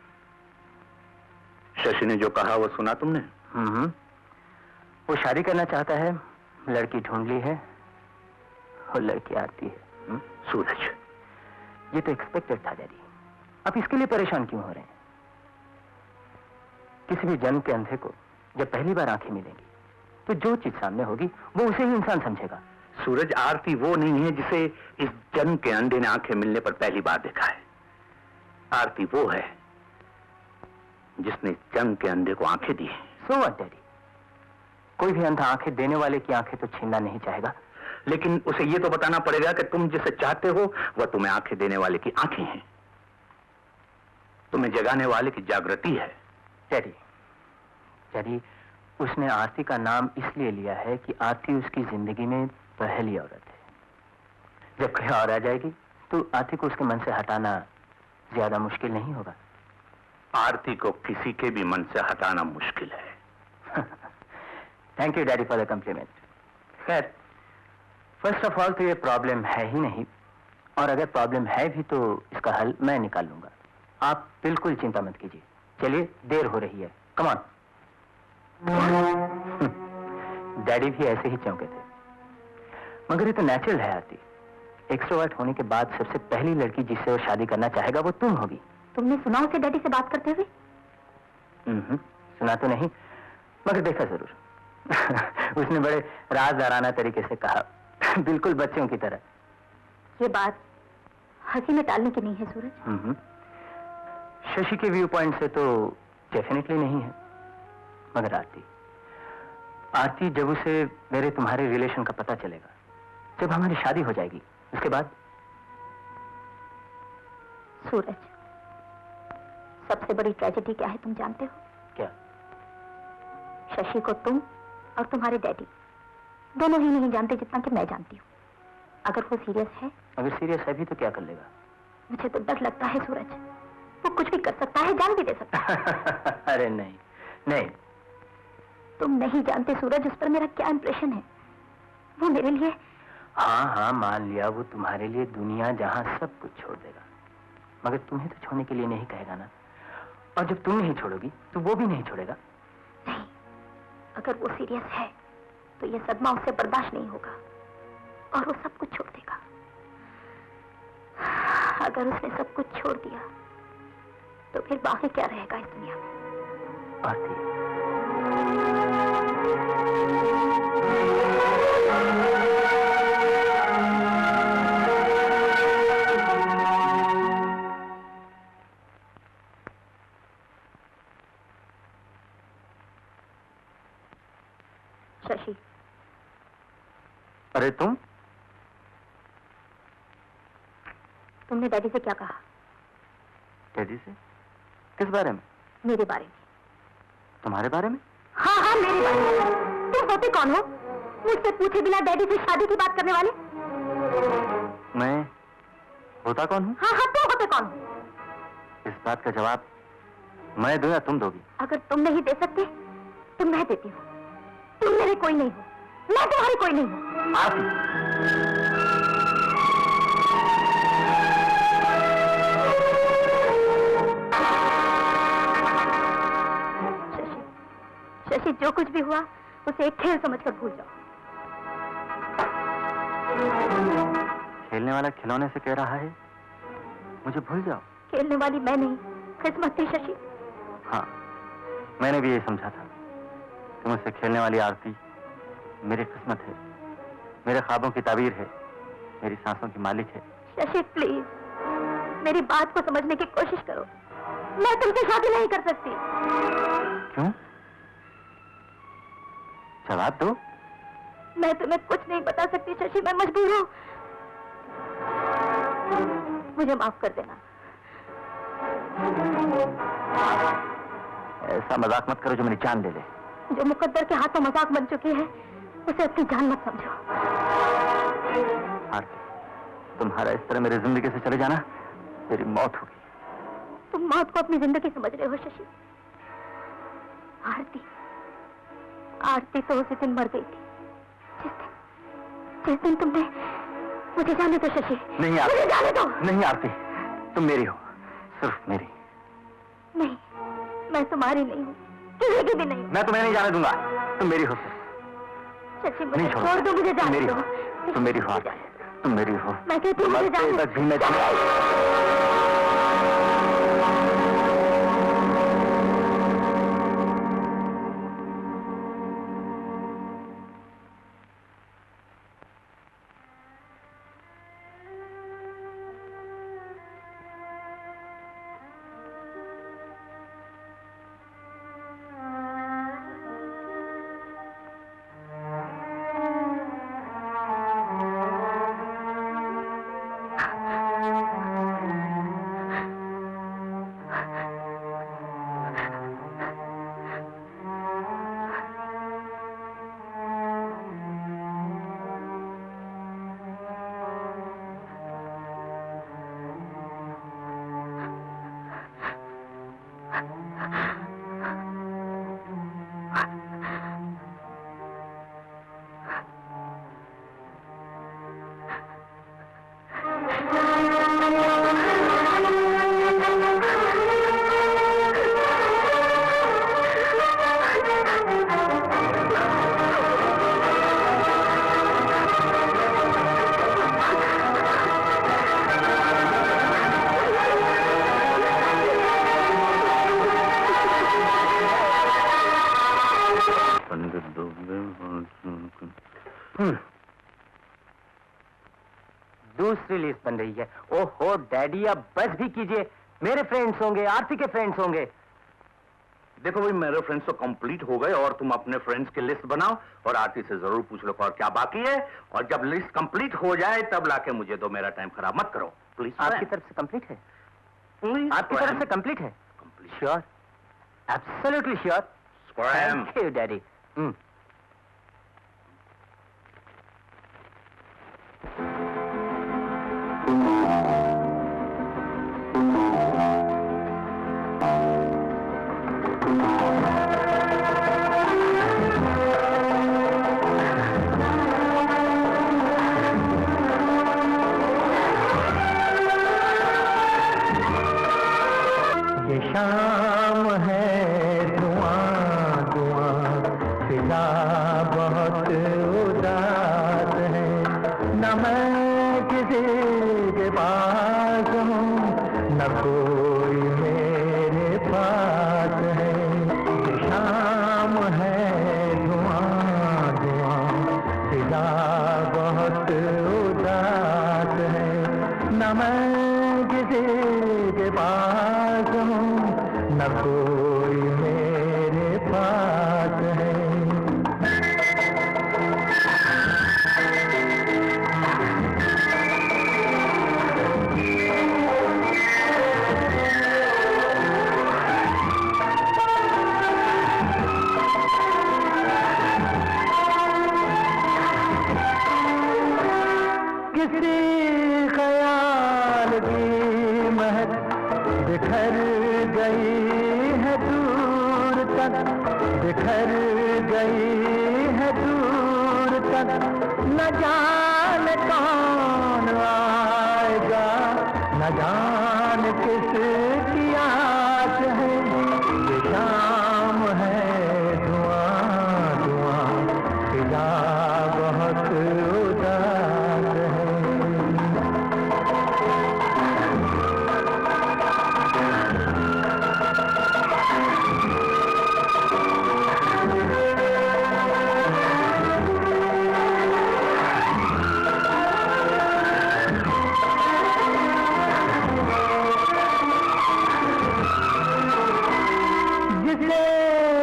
शशि ने जो कहा वो सुना तुमने? वो शादी करना चाहता है, लड़की ढूंढ ली है और लड़की आती है। सूरज, ये तो एक्सपेक्टेड था डैडी, आप इसके लिए परेशान क्यों हो रहे हैं? किसी भी जन्म के अंधे को जब पहली बार आंखें मिलेंगी तो जो चीज सामने होगी वो उसे ही इंसान समझेगा। सूरज, आरती वो नहीं है जिसे इस जन्म के अंधे ने आंखें मिलने पर पहली बार देखा है। आरती वो है जिसने जन्म के अंधे को आंखें दी हैं। सो व्हाट डैडी, कोई भी अंधा आंखें देने वाले की आंखें तो छीनना नहीं चाहेगा, लेकिन उसे ये तो बताना पड़ेगा कि तुम जिसे चाहते हो वह तुम्हें आंखें देने वाले की आंखें हैं, तुम्हें जगाने वाले की जागृति है। डैडी, डैडी, उसने आरती का नाम इसलिए लिया है कि आरती उसकी जिंदगी में पहली औरत है। जब कोई और आ जाएगी तो आरती को उसके मन से हटाना ज्यादा मुश्किल नहीं होगा। आरती को किसी के भी मन से हटाना मुश्किल है। Thank you daddy for the compliment. खैर, फर्स्ट ऑफ ऑल तो ये प्रॉब्लम है ही नहीं, और अगर प्रॉब्लम है भी तो इसका हल मैं निकाल लूंगा। आप बिल्कुल चिंता मत कीजिए। चलिए, देर हो रही है, कम ऑन। डैडी भी ऐसे ही चौंके थे, मगर ये तो नेचुरल है आरती। एक्सट्रोवर्ट होने के बाद सबसे पहली लड़की जिससे वो शादी करना चाहेगा वो तुम होगी। तुमने सुना उसे डैडी से बात करते हुए? सुना तो नहीं, मगर देखा जरूर। उसने बड़े राजदाराना तरीके से कहा, बिल्कुल बच्चों की तरह। ये बात हंसी में टालने की नहीं है सूरज। शशि के व्यू पॉइंट से तो डेफिनेटली नहीं है, मगर आरती जब उसे मेरे तुम्हारे रिलेशन का पता चलेगा, जब हमारी शादी हो जाएगी, उसके बाद। सूरज, सबसे बड़ी ट्रेजेडी क्या है तुम जानते हो? क्या? शशि को तुम और तुम्हारे डैडी दोनों ही नहीं जानते जितना कि मैं जानती हूँ। अगर वो सीरियस है, अगर सीरियस है भी तो क्या कर लेगा? मुझे तो डर लगता है सूरज, वो कुछ भी कर सकता है, जान भी दे सकता है। अरे नहीं नहीं, तुम नहीं जानते सूरज उस पर मेरा क्या इंप्रेशन है। वो मेरे लिए। हाँ, मान लिया वो तुम्हारे लिए दुनिया जहां सब कुछ छोड़ देगा, मगर तुम्हें तो छोड़ने के लिए नहीं कहेगा ना। और जब तुम नहीं छोड़ोगी तो वो भी नहीं छोड़ेगा। नहीं, अगर वो सीरियस है तो ये सदमा उससे बर्दाश्त नहीं होगा और वो सब कुछ छोड़ देगा। अगर उसने सब कुछ छोड़ दिया तो फिर बाकी क्या रहेगा इस दुनिया में? आरती, शशि, अरे तुमने डैडी से क्या कहा? डैडी से? किस बारे में? मेरे बारे में। तुम्हारे बारे में? हाँ हाँ, मेरे बारे में। तुम होते कौन हो मुझसे पूछे बिना डैडी से शादी की बात करने वाले? मैं होता कौन हूँ? हाँ हाँ, तुम होते कौन हो? इस बात का जवाब मैं दूं या तुम दोगी? अगर तुम नहीं दे सकते तो मैं देती हूँ। तुम मेरे कोई नहीं हो, मैं तुम्हारी कोई नहीं हूँ। आरती, शशि, जो कुछ भी हुआ उसे एक खेल समझकर भूल जाओ। खेलने वाला खिलौने से कह रहा है मुझे भूल जाओ। खेलने वाली मैं नहीं, किस्मत थी शशि। हाँ, मैंने भी ये समझा था कि मुझसे खेलने वाली आरती मेरी किस्मत है, मेरे ख्वाबों की ताबीर है, मेरी सांसों की मालिक है। शशि प्लीज, मेरी बात को समझने की कोशिश करो। मैं तुमसे शादी नहीं कर सकती। क्यों? जवाब दो। मैं तुम्हें कुछ नहीं बता सकती शशि, मैं मजबूर हूँ। मुझे माफ कर देना। ऐसा मजाक मत करो जो मेरी जान ले ले। जो मुकद्दर के हाथों मजाक बन चुकी है उसे अपनी जान मत समझो। आरती, तुम्हारा इस तरह मेरी जिंदगी से चले जाना मेरी मौत होगी। तुम मौत को अपनी जिंदगी समझ रहे हो शशि। आरती तो उसी दिन मर गई थी जिस दिन तुमने मुझे जाने दो शशि। नहीं आरती, मुझे जाने दो। नहीं आरती, तुम मेरी हो, सिर्फ मेरी। नहीं, मैं तुम्हारी नहीं हूँ, किसी की भी नहीं। मैं तुम्हें नहीं जाने दूंगा, तुम मेरी हो। शशि मुझे नहीं छोड़ दो, मुझे जाने दो। तुम मेरी हो, तुम मेरी हो। मैं कहती हूँ मुझे जाने दो। भी मैं दूसरी लिस्ट बन रही है। ओहो डैडी, अब बस भी कीजिए। मेरे फ्रेंड्स होंगे, आरती के फ्रेंड्स होंगे। देखो भाई, मेरे फ्रेंड्स तो कंप्लीट हो गए और तुम अपने फ्रेंड्स की लिस्ट बनाओ और आरती से जरूर पूछ लो और क्या बाकी है, और जब लिस्ट कंप्लीट हो जाए तब लाके मुझे दो। मेरा टाइम खराब मत करो प्लीज। आपकी तरफ से कंप्लीट है? प्लीज आपकी तरफ से कंप्लीट है? Sure, absolutely sure. Thank you daddy. शाम है धुआं धुआं, फिजा बहुत उदास है, न मैं किसी के पास हूँ न कोई मेरे पास है। शाम है धुआं धुआं, फिजा बहुत उदास है, न मैं किसी के पास हूँ न कोई मेरे पास है। बिखर गई है दूर तक, न जाने कौन आएगा, न जाने किसकी आस है। ये शाम है धुआं धुआं, फिजा बहुत उदास है।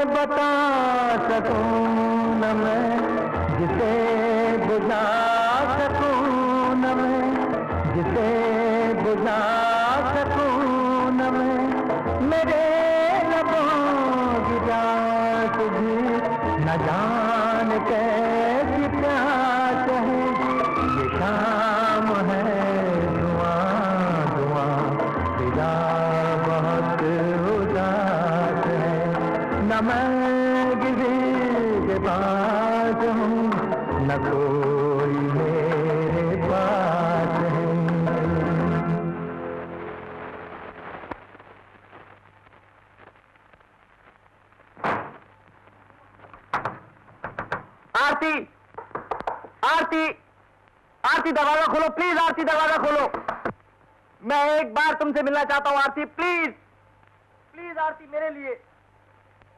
बता सकूं न मैं, जिसे बुझा सकूं न मैं, जिसे बुझा सकूं न मैं। मेरे लबों की प्यास भी न जान कैसी प्यास है। ये शाम है धुआं धुआं, फिजा बहुत उदास है। न मैं किसी के पास हूँ, न कोई मेरे पास है। आरती, आरती, आरती दरवाजा खोलो प्लीज, आरती दरवाजा खोलो। मैं एक बार तुमसे मिलना चाहता हूँ आरती, प्लीज प्लीज आरती, मेरे लिए।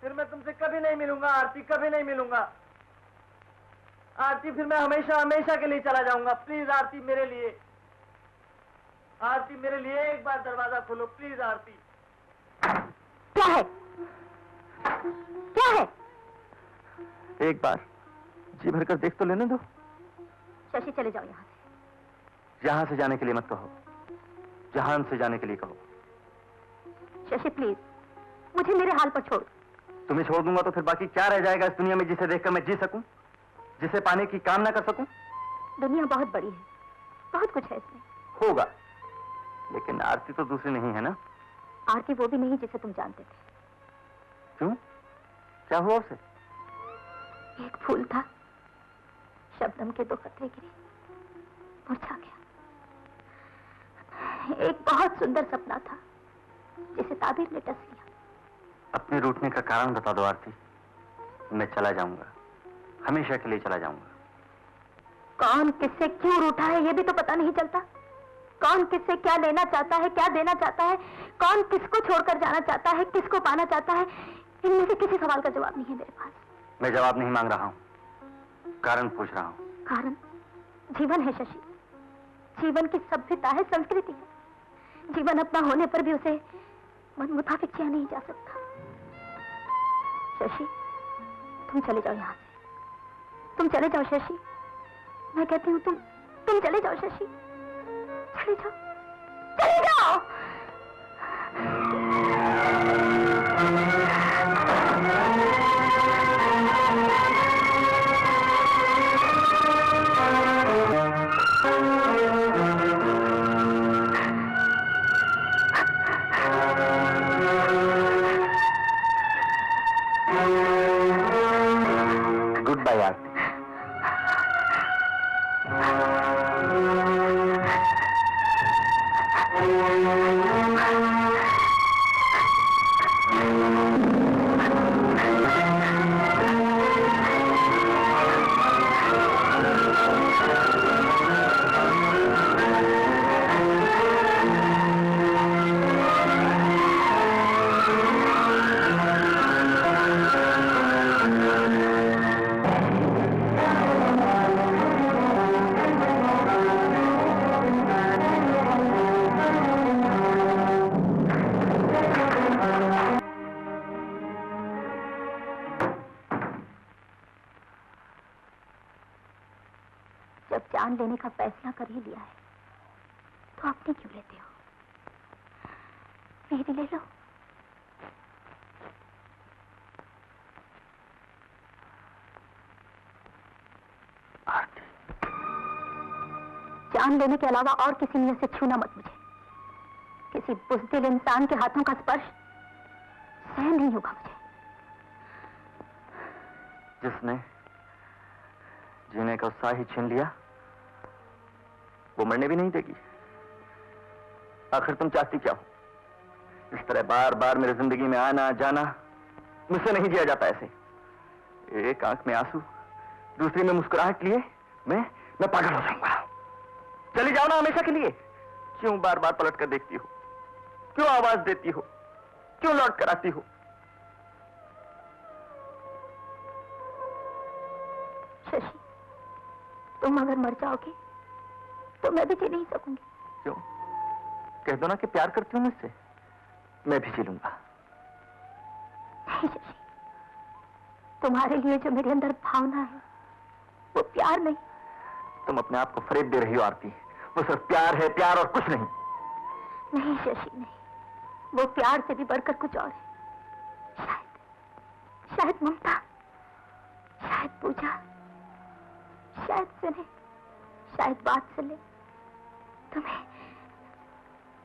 फिर मैं तुमसे कभी नहीं मिलूंगा आरती, कभी नहीं मिलूंगा आरती। फिर मैं हमेशा हमेशा के लिए चला जाऊंगा। प्लीज आरती, मेरे लिए, आरती मेरे लिए एक बार दरवाजा खोलो प्लीज आरती। क्या है, क्या है? एक बार जी भर कर देख तो लेने दो। शशि चले जाओ यहाँ से। यहाँ से जाने के लिए मत कहो, जहान से जाने के लिए कहो। शशि प्लीज, मुझे मेरे हाल पर छोड़। तुम्हें छोड़ दूंगा तो फिर बाकी क्या रह जाएगा इस दुनिया में जिसे देखकर मैं जी सकूं, जिसे पाने की कामना कर सकूं? दुनिया बहुत बड़ी है, बहुत कुछ है इसमें। होगा, लेकिन आरती तो दूसरी नहीं है ना? आरती वो भी नहीं जिसे तुम जानते थे। क्यों, क्या हुआ उसे? एक फूल था, शबनम के 2 कतरे गिरे, मुरझा गया। एक बहुत सुंदर सपना था, जिसे ताबीर ने टस लिया। अपने रूठने का कारण बता दो आरती, मैं चला जाऊंगा, हमेशा के लिए चला जाऊंगा। कौन किससे क्यों रूठा है ये भी तो पता नहीं चलता। कौन किससे क्या लेना चाहता है, क्या देना चाहता है, कौन किसको छोड़कर जाना चाहता है, किसको पाना चाहता है, इनमें से किसी सवाल का जवाब नहीं है मेरे पास। मैं जवाब नहीं मांग रहा हूं, कारण पूछ रहा हूं। कारण जीवन है शशि, जीवन की सभ्यता है, संस्कृति है। जीवन अपना होने पर भी उसे मन मुताबिक जिया नहीं जा सकता। शशि, तुम चले जाओ यहाँ से, तुम चले जाओ शशि। मैं कहती हूँ तुम चले जाओ शशि, चले जाओ, चले जाओ। गुड बाय आरती। जान लेने का फैसला कर ही लिया है तो अपनी क्यों लेते हो? मेरी ले लो। जान लेने के अलावा और किसी नियत से छूना मत मुझे। किसी बुज़दिल इंसान के हाथों का स्पर्श सहन नहीं होगा मुझे। जिसने जीने का उत्साह ही छीन लिया, वो मरने भी नहीं देगी। आखिर तुम चाहती क्या हो? इस तरह बार बार मेरी जिंदगी में आना जाना मुझसे नहीं जिया जाता। ऐसे एक आंख में आंसू, दूसरी में मुस्कुराहट लिए मैं पागल हो जाऊंगा। चली जाओ ना हमेशा के लिए। क्यों बार बार पलट कर देखती हो? क्यों आवाज देती हो? क्यों लौट कर आती हो? शशि, तुम अगर मर जाओगे तो मैं भी जी नहीं सकूंगी। क्यों? कह दो ना कि प्यार करती हूं मुझसे, मैं भी जी लूंगा। नहीं शशि, तुम्हारे लिए जो मेरे अंदर भावना है वो प्यार नहीं। तुम अपने आप को फरेब दे रही हो आरती। वो सिर्फ प्यार है, प्यार और कुछ नहीं। नहीं शशि नहीं, वो प्यार से भी बढ़कर कुछ और है। शायद ममता, शायद पूजा, शायद सुने, शायद बात सुने।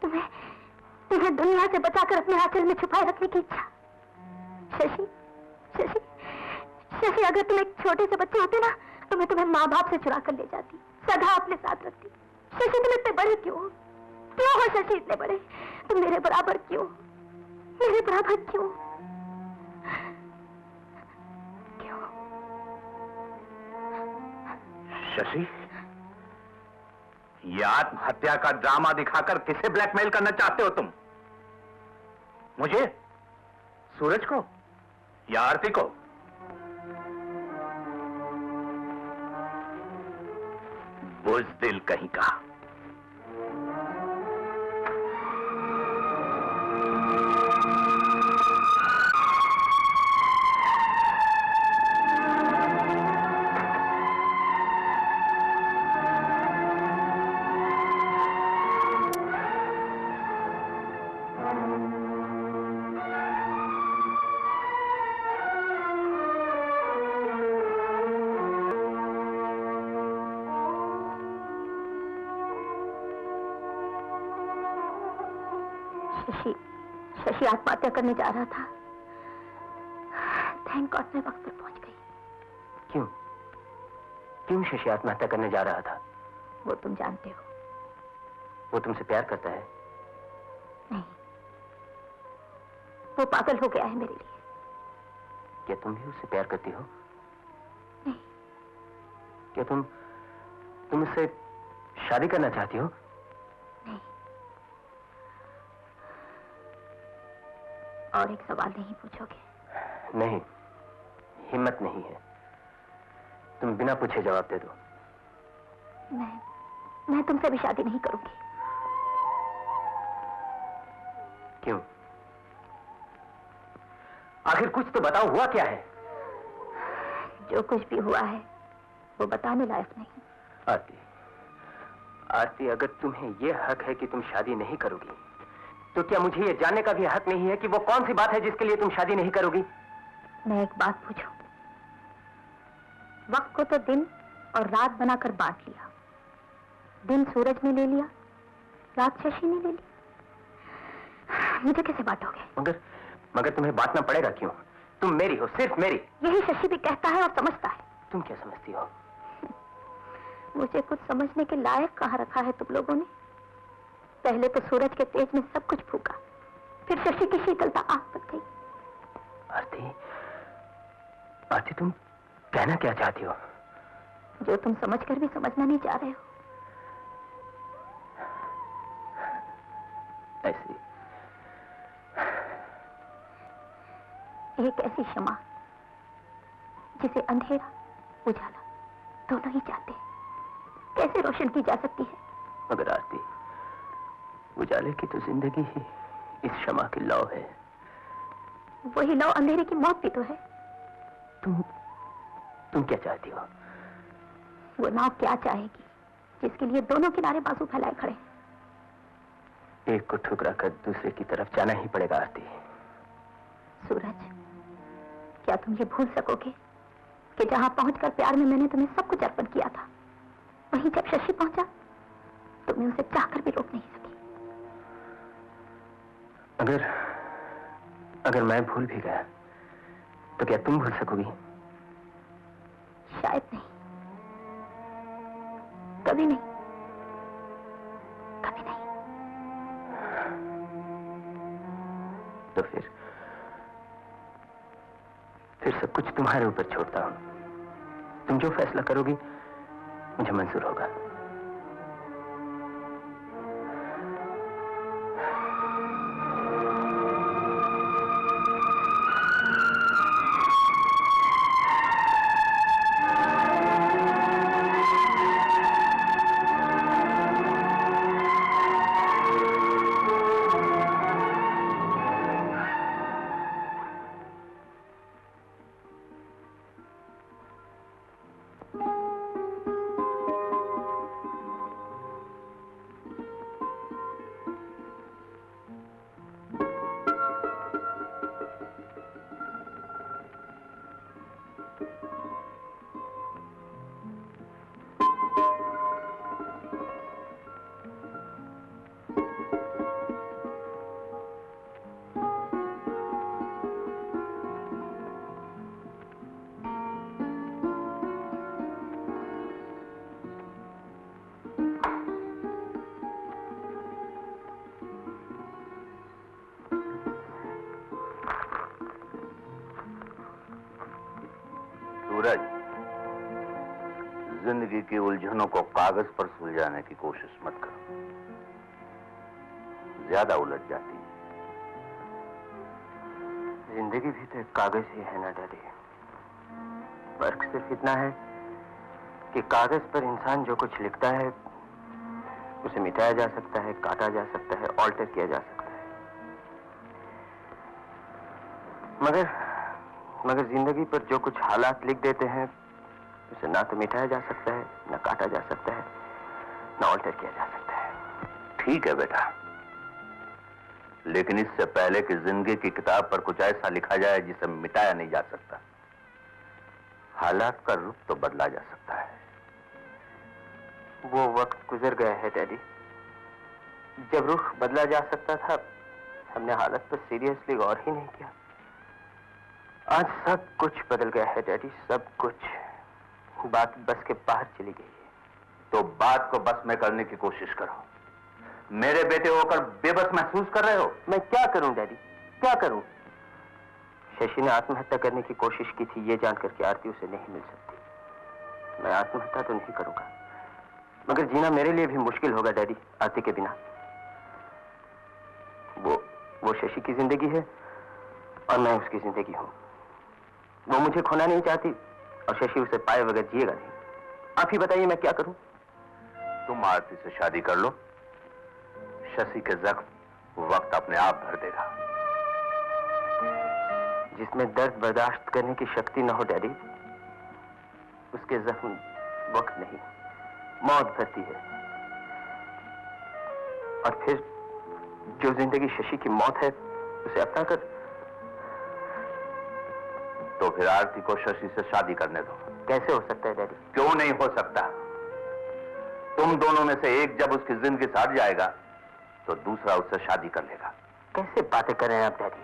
तुम्हें दुनिया से बचाकर अपने आंचल में छुपाए रखने की इच्छा। शशि, शशि, शशि, अगर तुम एक छोटे से बच्चे होते ना तो मैं तुम्हें माँ बाप से चुरा कर ले जाती, सदा अपने साथ रखती। शशि, तुम इतने बड़े क्यों हो? क्यों हो शशि इतने बड़े? तुम मेरे बराबर क्यों? मेरे बराबर क्यों? क्यों? शशि, ये आत्महत्या का ड्रामा दिखाकर किसे ब्लैकमेल करना चाहते हो तुम? मुझे? सूरज को या आरती को? बुज़दिल कहीं का। शशि आत्महत्या करने जा रहा था। थैंक गॉड मैं वक्त पर पहुंच गई। क्यों? क्यों शशि आत्महत्या करने जा रहा था? वो तुम जानते हो। वो तुमसे प्यार करता है? नहीं, वो पागल हो गया है मेरे लिए। क्या तुम भी उससे प्यार करती हो? नहीं। क्या तुम उससे शादी करना चाहती हो? नहीं। और एक सवाल नहीं पूछोगे? नहीं, हिम्मत नहीं है। तुम बिना पूछे जवाब दे दो। मैं तुमसे भी शादी नहीं करूंगी। क्यों? आखिर कुछ तो बताओ, हुआ क्या है? जो कुछ भी हुआ है वो बताने लायक नहीं। आरती, आरती, अगर तुम्हें यह हक है कि तुम शादी नहीं करोगी, तो क्या मुझे यह जानने का भी हक नहीं है कि वो कौन सी बात है जिसके लिए तुम शादी नहीं करोगी? मैं एक बात पूछूं? वक्त को तो दिन और रात बनाकर बांट लिया। दिन सूरज ने ले लिया, रात शशि ने ले ली। मुझे कैसे बांटोगे? मगर तुम्हें बांटना पड़ेगा। क्यों? तुम मेरी हो, सिर्फ मेरी। यही शशि भी कहता है और समझता है। तुम क्या समझती हो? मुझे कुछ समझने के लायक कहाँ रखा है तुम लोगों ने? पहले तो सूरज के तेज में सब कुछ फूका, फिर शशि की शीतलता आग बन गई। आरती, आरती, तुम कहना क्या चाहती हो? जो तुम समझकर भी समझना नहीं चाह रहे हो। ऐसी एक ऐसी क्षमा जिसे अंधेरा उजाला दोनों ही चाहते हैं, कैसे रोशन की जा सकती है? मगर आरती, उजाले की तो जिंदगी ही इस क्षमा की लौ है। वही लौ अंधेरे की मौत भी तो है। तुम क्या चाहती हो? वो नाव क्या चाहेगी जिसके लिए दोनों किनारे बाजू फैलाए खड़े हैं? एक को ठुकरा कर दूसरे की तरफ जाना ही पड़ेगा आरती। सूरज, क्या तुम ये भूल सकोगे कि जहां पहुंचकर प्यार में मैंने तुम्हें सब कुछ अर्पण किया था, वहीं जब शशि पहुंचा तुम्हें उसे चाहकर भी रोक नहीं सकी। अगर मैं भूल भी गया तो क्या तुम भूल सकोगी? शायद नहीं, कभी नहीं, कभी नहीं। तो फिर सब कुछ तुम्हारे ऊपर छोड़ता हूं। तुम जो फैसला करोगी मुझे मंजूर होगा। सूरज, जिंदगी की उलझनों को कागज पर सुलझाने की कोशिश मत करो, ज्यादा उलझ जाती है। जिंदगी भी तो एक कागज ही है ना डैडी। फर्क सिर्फ इतना है कि कागज पर इंसान जो कुछ लिखता है उसे मिटाया जा सकता है, काटा जा सकता है, ऑल्टर किया जा सकता है, मगर जिंदगी पर जो कुछ हालात लिख देते हैं उसे ना तो मिटाया जा सकता है, ना काटा जा सकता है, ना ऑल्टर किया जा सकता है। ठीक है बेटा, लेकिन इससे पहले कि जिंदगी की किताब पर कुछ ऐसा लिखा जाए जिसे मिटाया नहीं जा सकता, हालात का रुख तो बदला जा सकता है। वो वक्त गुजर गया है डैडी, जब रुख बदला जा सकता था। हमने हालत पर सीरियसली गौर ही नहीं किया। आज सब कुछ बदल गया है डैडी, सब कुछ। बात बस के बाहर चली गई है। तो बात को बस में करने की कोशिश करो। मेरे बेटे होकर बेबस महसूस कर रहे हो? मैं क्या करूं डैडी, क्या करूं? शशि ने आत्महत्या करने की कोशिश की थी, ये जानकर कि आरती उसे नहीं मिल सकती। मैं आत्महत्या तो नहीं करूंगा, मगर जीना मेरे लिए भी मुश्किल होगा डैडी, आरती के बिना। वो शशि की जिंदगी है और मैं उसकी जिंदगी हूं। वो मुझे खोना नहीं चाहती और शशि उसे पाए बगैर जिएगा नहीं। आप ही बताइए मैं क्या करूं? तुम आरती से शादी कर लो, शशि के जख्म वक्त अपने आप भर देगा। जिसमें दर्द बर्दाश्त करने की शक्ति न हो डैडी, उसके जख्म वक्त नहीं, मौत भरती है। और फिर जो जिंदगी शशि की मौत है उसे अपना कर। तो फिर आरती को शशि से शादी करने दो। कैसे हो सकता है डैडी? क्यों नहीं हो सकता? तुम दोनों में से एक जब उसकी जिंदगी से हट जाएगा तो दूसरा उससे शादी कर लेगा। कैसे बातें कर रहे हैं आप डैडी?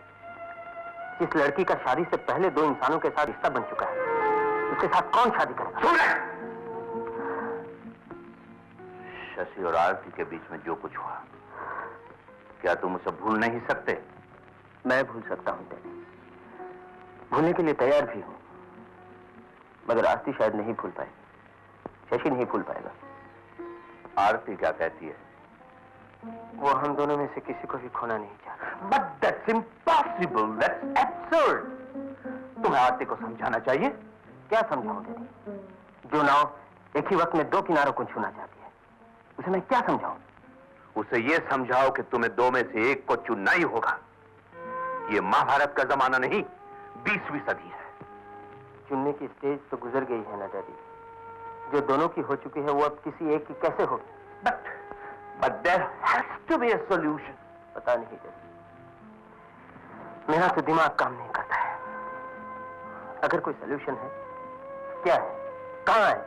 जिस लड़की का शादी से पहले दो इंसानों के साथ रिश्ता बन चुका है, उसके साथ कौन शादी करेगा? शशि और आरती के बीच में जो कुछ हुआ, क्या तुम उसे भूल नहीं सकते? मैं भूल सकता हूं डैडी, भूलने के लिए तैयार भी हूं, मगर आरती शायद नहीं भूल पाएगी, शशि नहीं भूल पाएगा। आरती क्या कहती है? वो हम दोनों में से किसी को भी खोना नहीं चाहता। But that's impossible, that's absurd. तुम्हें आरती को समझाना चाहिए। क्या समझाऊं डैडी? जो नाव एक ही वक्त में दो किनारों को छूना चाहती है, उसे मैं क्या समझाऊं? उसे ये समझाओ कि तुम्हें दो में से एक को चुनना ही होगा। ये महाभारत का जमाना नहीं, 20वीं सदी है। चुनने की स्टेज तो गुजर गई है ना डैडी। जो दोनों की हो चुकी है वो अब किसी एक की कैसे होगी? But there has to be a solution. पता नहीं डैडी, मेरा तो दिमाग काम नहीं करता है। अगर कोई सॉल्यूशन है, क्या है, कहां है?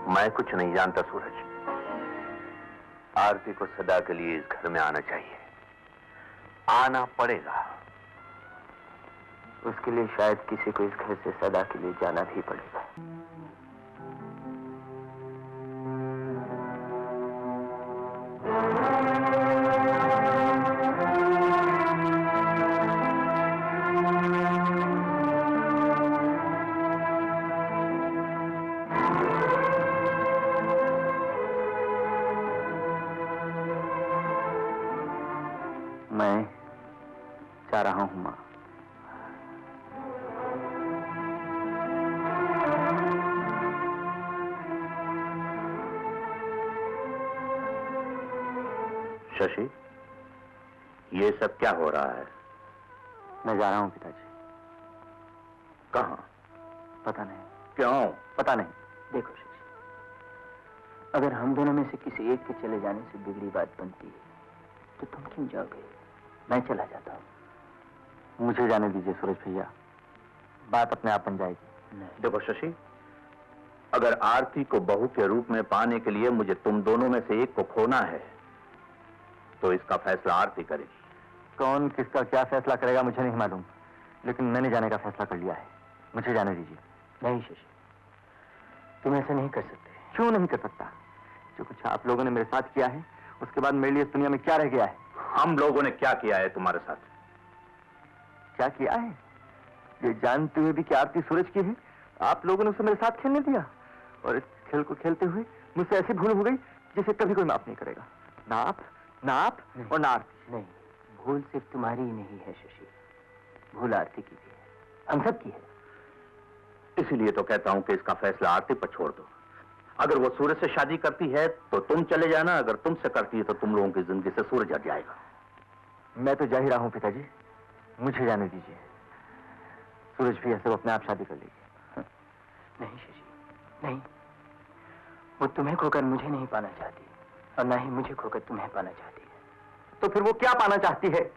मैं कुछ नहीं जानता सूरज। आरती को सदा के लिए इस घर में आना चाहिए, आना पड़ेगा। उसके लिए शायद किसी को इस घर से सदा के लिए जाना भी पड़ेगा। मैं जा रहा हूं मां। शशि, ये सब क्या हो रहा है? मैं जा रहा हूं पिताजी। कहां? पता नहीं। क्यों? पता नहीं। देखो शशि, अगर हम दोनों में से किसी एक के चले जाने से बिगड़ी बात बनती है तो तुम क्यों जाओगे? मैं चला जाता हूं। मुझे जाने दीजिए सूरज भैया, बात अपने आप बन जाएगी। नहीं। देखो शशि, अगर आरती को बहू के रूप में पाने के लिए मुझे तुम दोनों में से एक को खोना है तो इसका फैसला आरती करेगी। कौन किसका क्या फैसला करेगा मुझे नहीं मालूम, लेकिन मैंने जाने का फैसला कर लिया है। मुझे जाने दीजिए। नहीं शशि, तुम ऐसा नहीं कर सकते। क्यों नहीं कर सकता? जो कुछ आप लोगों ने मेरे साथ किया है उसके बाद मेरे लिए इस दुनिया में क्या रह गया है? हम लोगों ने क्या किया है तुम्हारे साथ? क्या किया है? ये जानते हुए भी कि आरती सूरज की है, आप लोगों ने उसे मेरे साथ खेलने दिया, और इस खेल को खेलते हुए मुझसे ऐसी भूल हो गई जिसे कभी कोई माफ नहीं करेगा। ना आप और ना आरती। नहीं, भूल सिर्फ तुम्हारी ही नहीं है शशि, भूल आरती की भी है, हम सब की है। इसीलिए तो कहता हूं कि इसका फैसला आरती पर छोड़ दो। अगर वो सूरज से शादी करती है तो तुम चले जाना, अगर तुमसे करती है तो तुम लोगों की जिंदगी से सूरज हट जाएगा। मैं तो जा ही रहा हूं पिताजी, मुझे जाने दीजिए। सूरज भी ऐसे अपने आप शादी कर लीजिए। नहीं शशि, नहीं, वो तुम्हें खोकर मुझे नहीं पाना चाहती और ना ही मुझे खोकर तुम्हें पाना चाहती है। तो फिर वो क्या पाना चाहती है?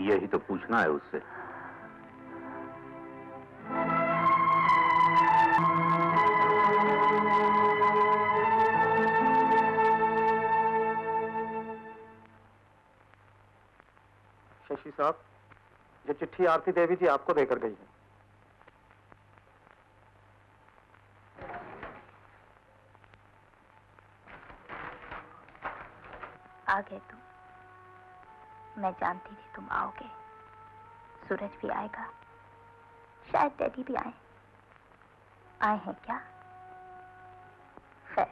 यही तो पूछना है उससे। शशि साहब, ये चिट्ठी आरती देवी जी आपको देकर गई है। आ गए तुम। मैं जानती थी तुम आओगे। सूरज भी आएगा, शायद डैडी भी आए। आए हैं क्या? खैर,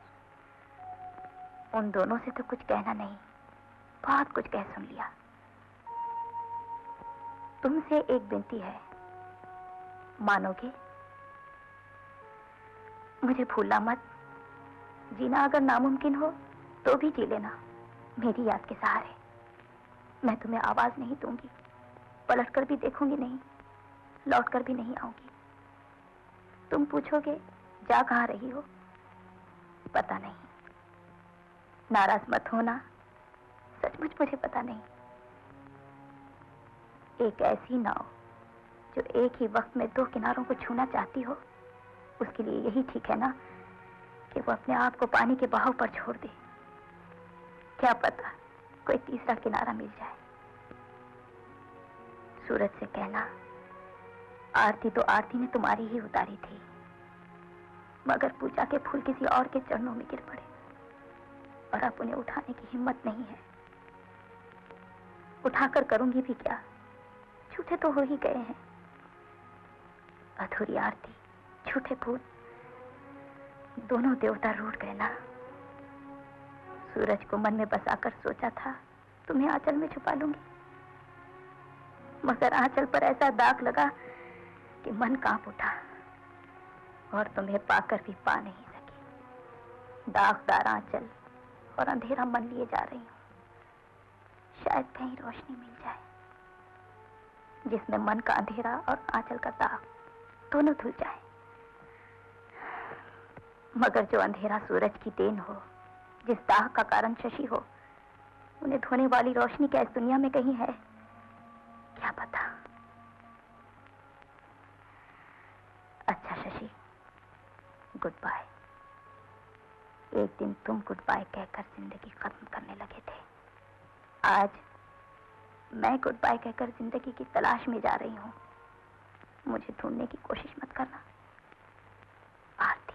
उन दोनों से तो कुछ कहना नहीं, बहुत कुछ कह सुन लिया। तुमसे एक विनती है, मानोगे? मुझे भूलना मत। जीना अगर नामुमकिन हो तो भी जी लेना, मेरी याद के सहारे। मैं तुम्हें आवाज नहीं दूंगी, पलटकर भी देखूंगी नहीं, लौटकर भी नहीं आऊंगी। तुम पूछोगे जा कहां रही हो? पता नहीं। नाराज मत होना, सचमुच मुझे पता नहीं। एक ऐसी नाव जो एक ही वक्त में दो किनारों को छूना चाहती हो, उसके लिए यही ठीक है ना कि वो अपने आप को पानी के बहाव पर छोड़ दे। क्या पता कोई तीसरा किनारा मिल जाए। सूरज से कहना, आरती तो आरती ने तुम्हारी ही उतारी थी, मगर पूजा के फूल किसी और के चरणों में गिर पड़े और अब उन्हें उठाने की हिम्मत नहीं है। उठाकर करूंगी भी क्या? झूठे तो हो ही गए हैं। अधूरी आरती, झूठे फूल, दोनों देवता रूठ गए ना। सूरज को मन में बसाकर सोचा था तुम्हें आंचल में छुपा लूंगी, मगर आंचल पर ऐसा दाग लगा कि मन कांप उठा और तुम्हें पाकर भी पा नहीं सकी। दागदार आंचल और अंधेरा मन लिए जा रही हूं, शायद कहीं रोशनी मिल जाए जिसमें मन का अंधेरा और आंचल का दाग दोनों धुल जाए। मगर जो अंधेरा सूरज की देन हो, जिस दाग का कारण शशि हो, उन्हें धोने वाली रोशनी क्या इस दुनिया में कहीं है? क्या पता। अच्छा शशि, गुड बाय। एक दिन तुम गुड बाय कहकर जिंदगी खत्म करने लगे थे, आज मैं गुड बाय कहकर जिंदगी की तलाश में जा रही हूं। मुझे ढूंढने की कोशिश मत करना। आरती।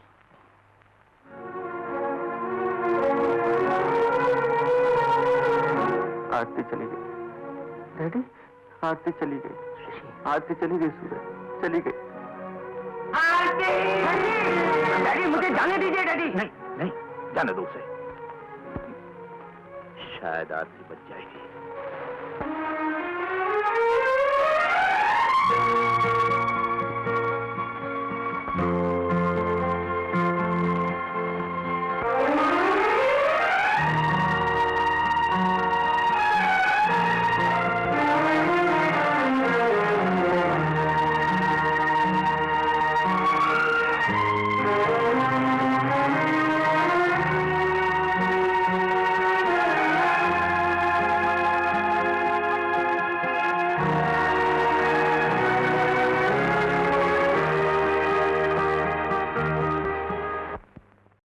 आरती चली गई। डैडी, आरती चली गई। आरती चली गई सूरज, चली गई। आरती! डैडी, मुझे जाने दीजिए डैडी। नहीं नहीं, जाने दो उसे। शायद आरती बच जाएगी।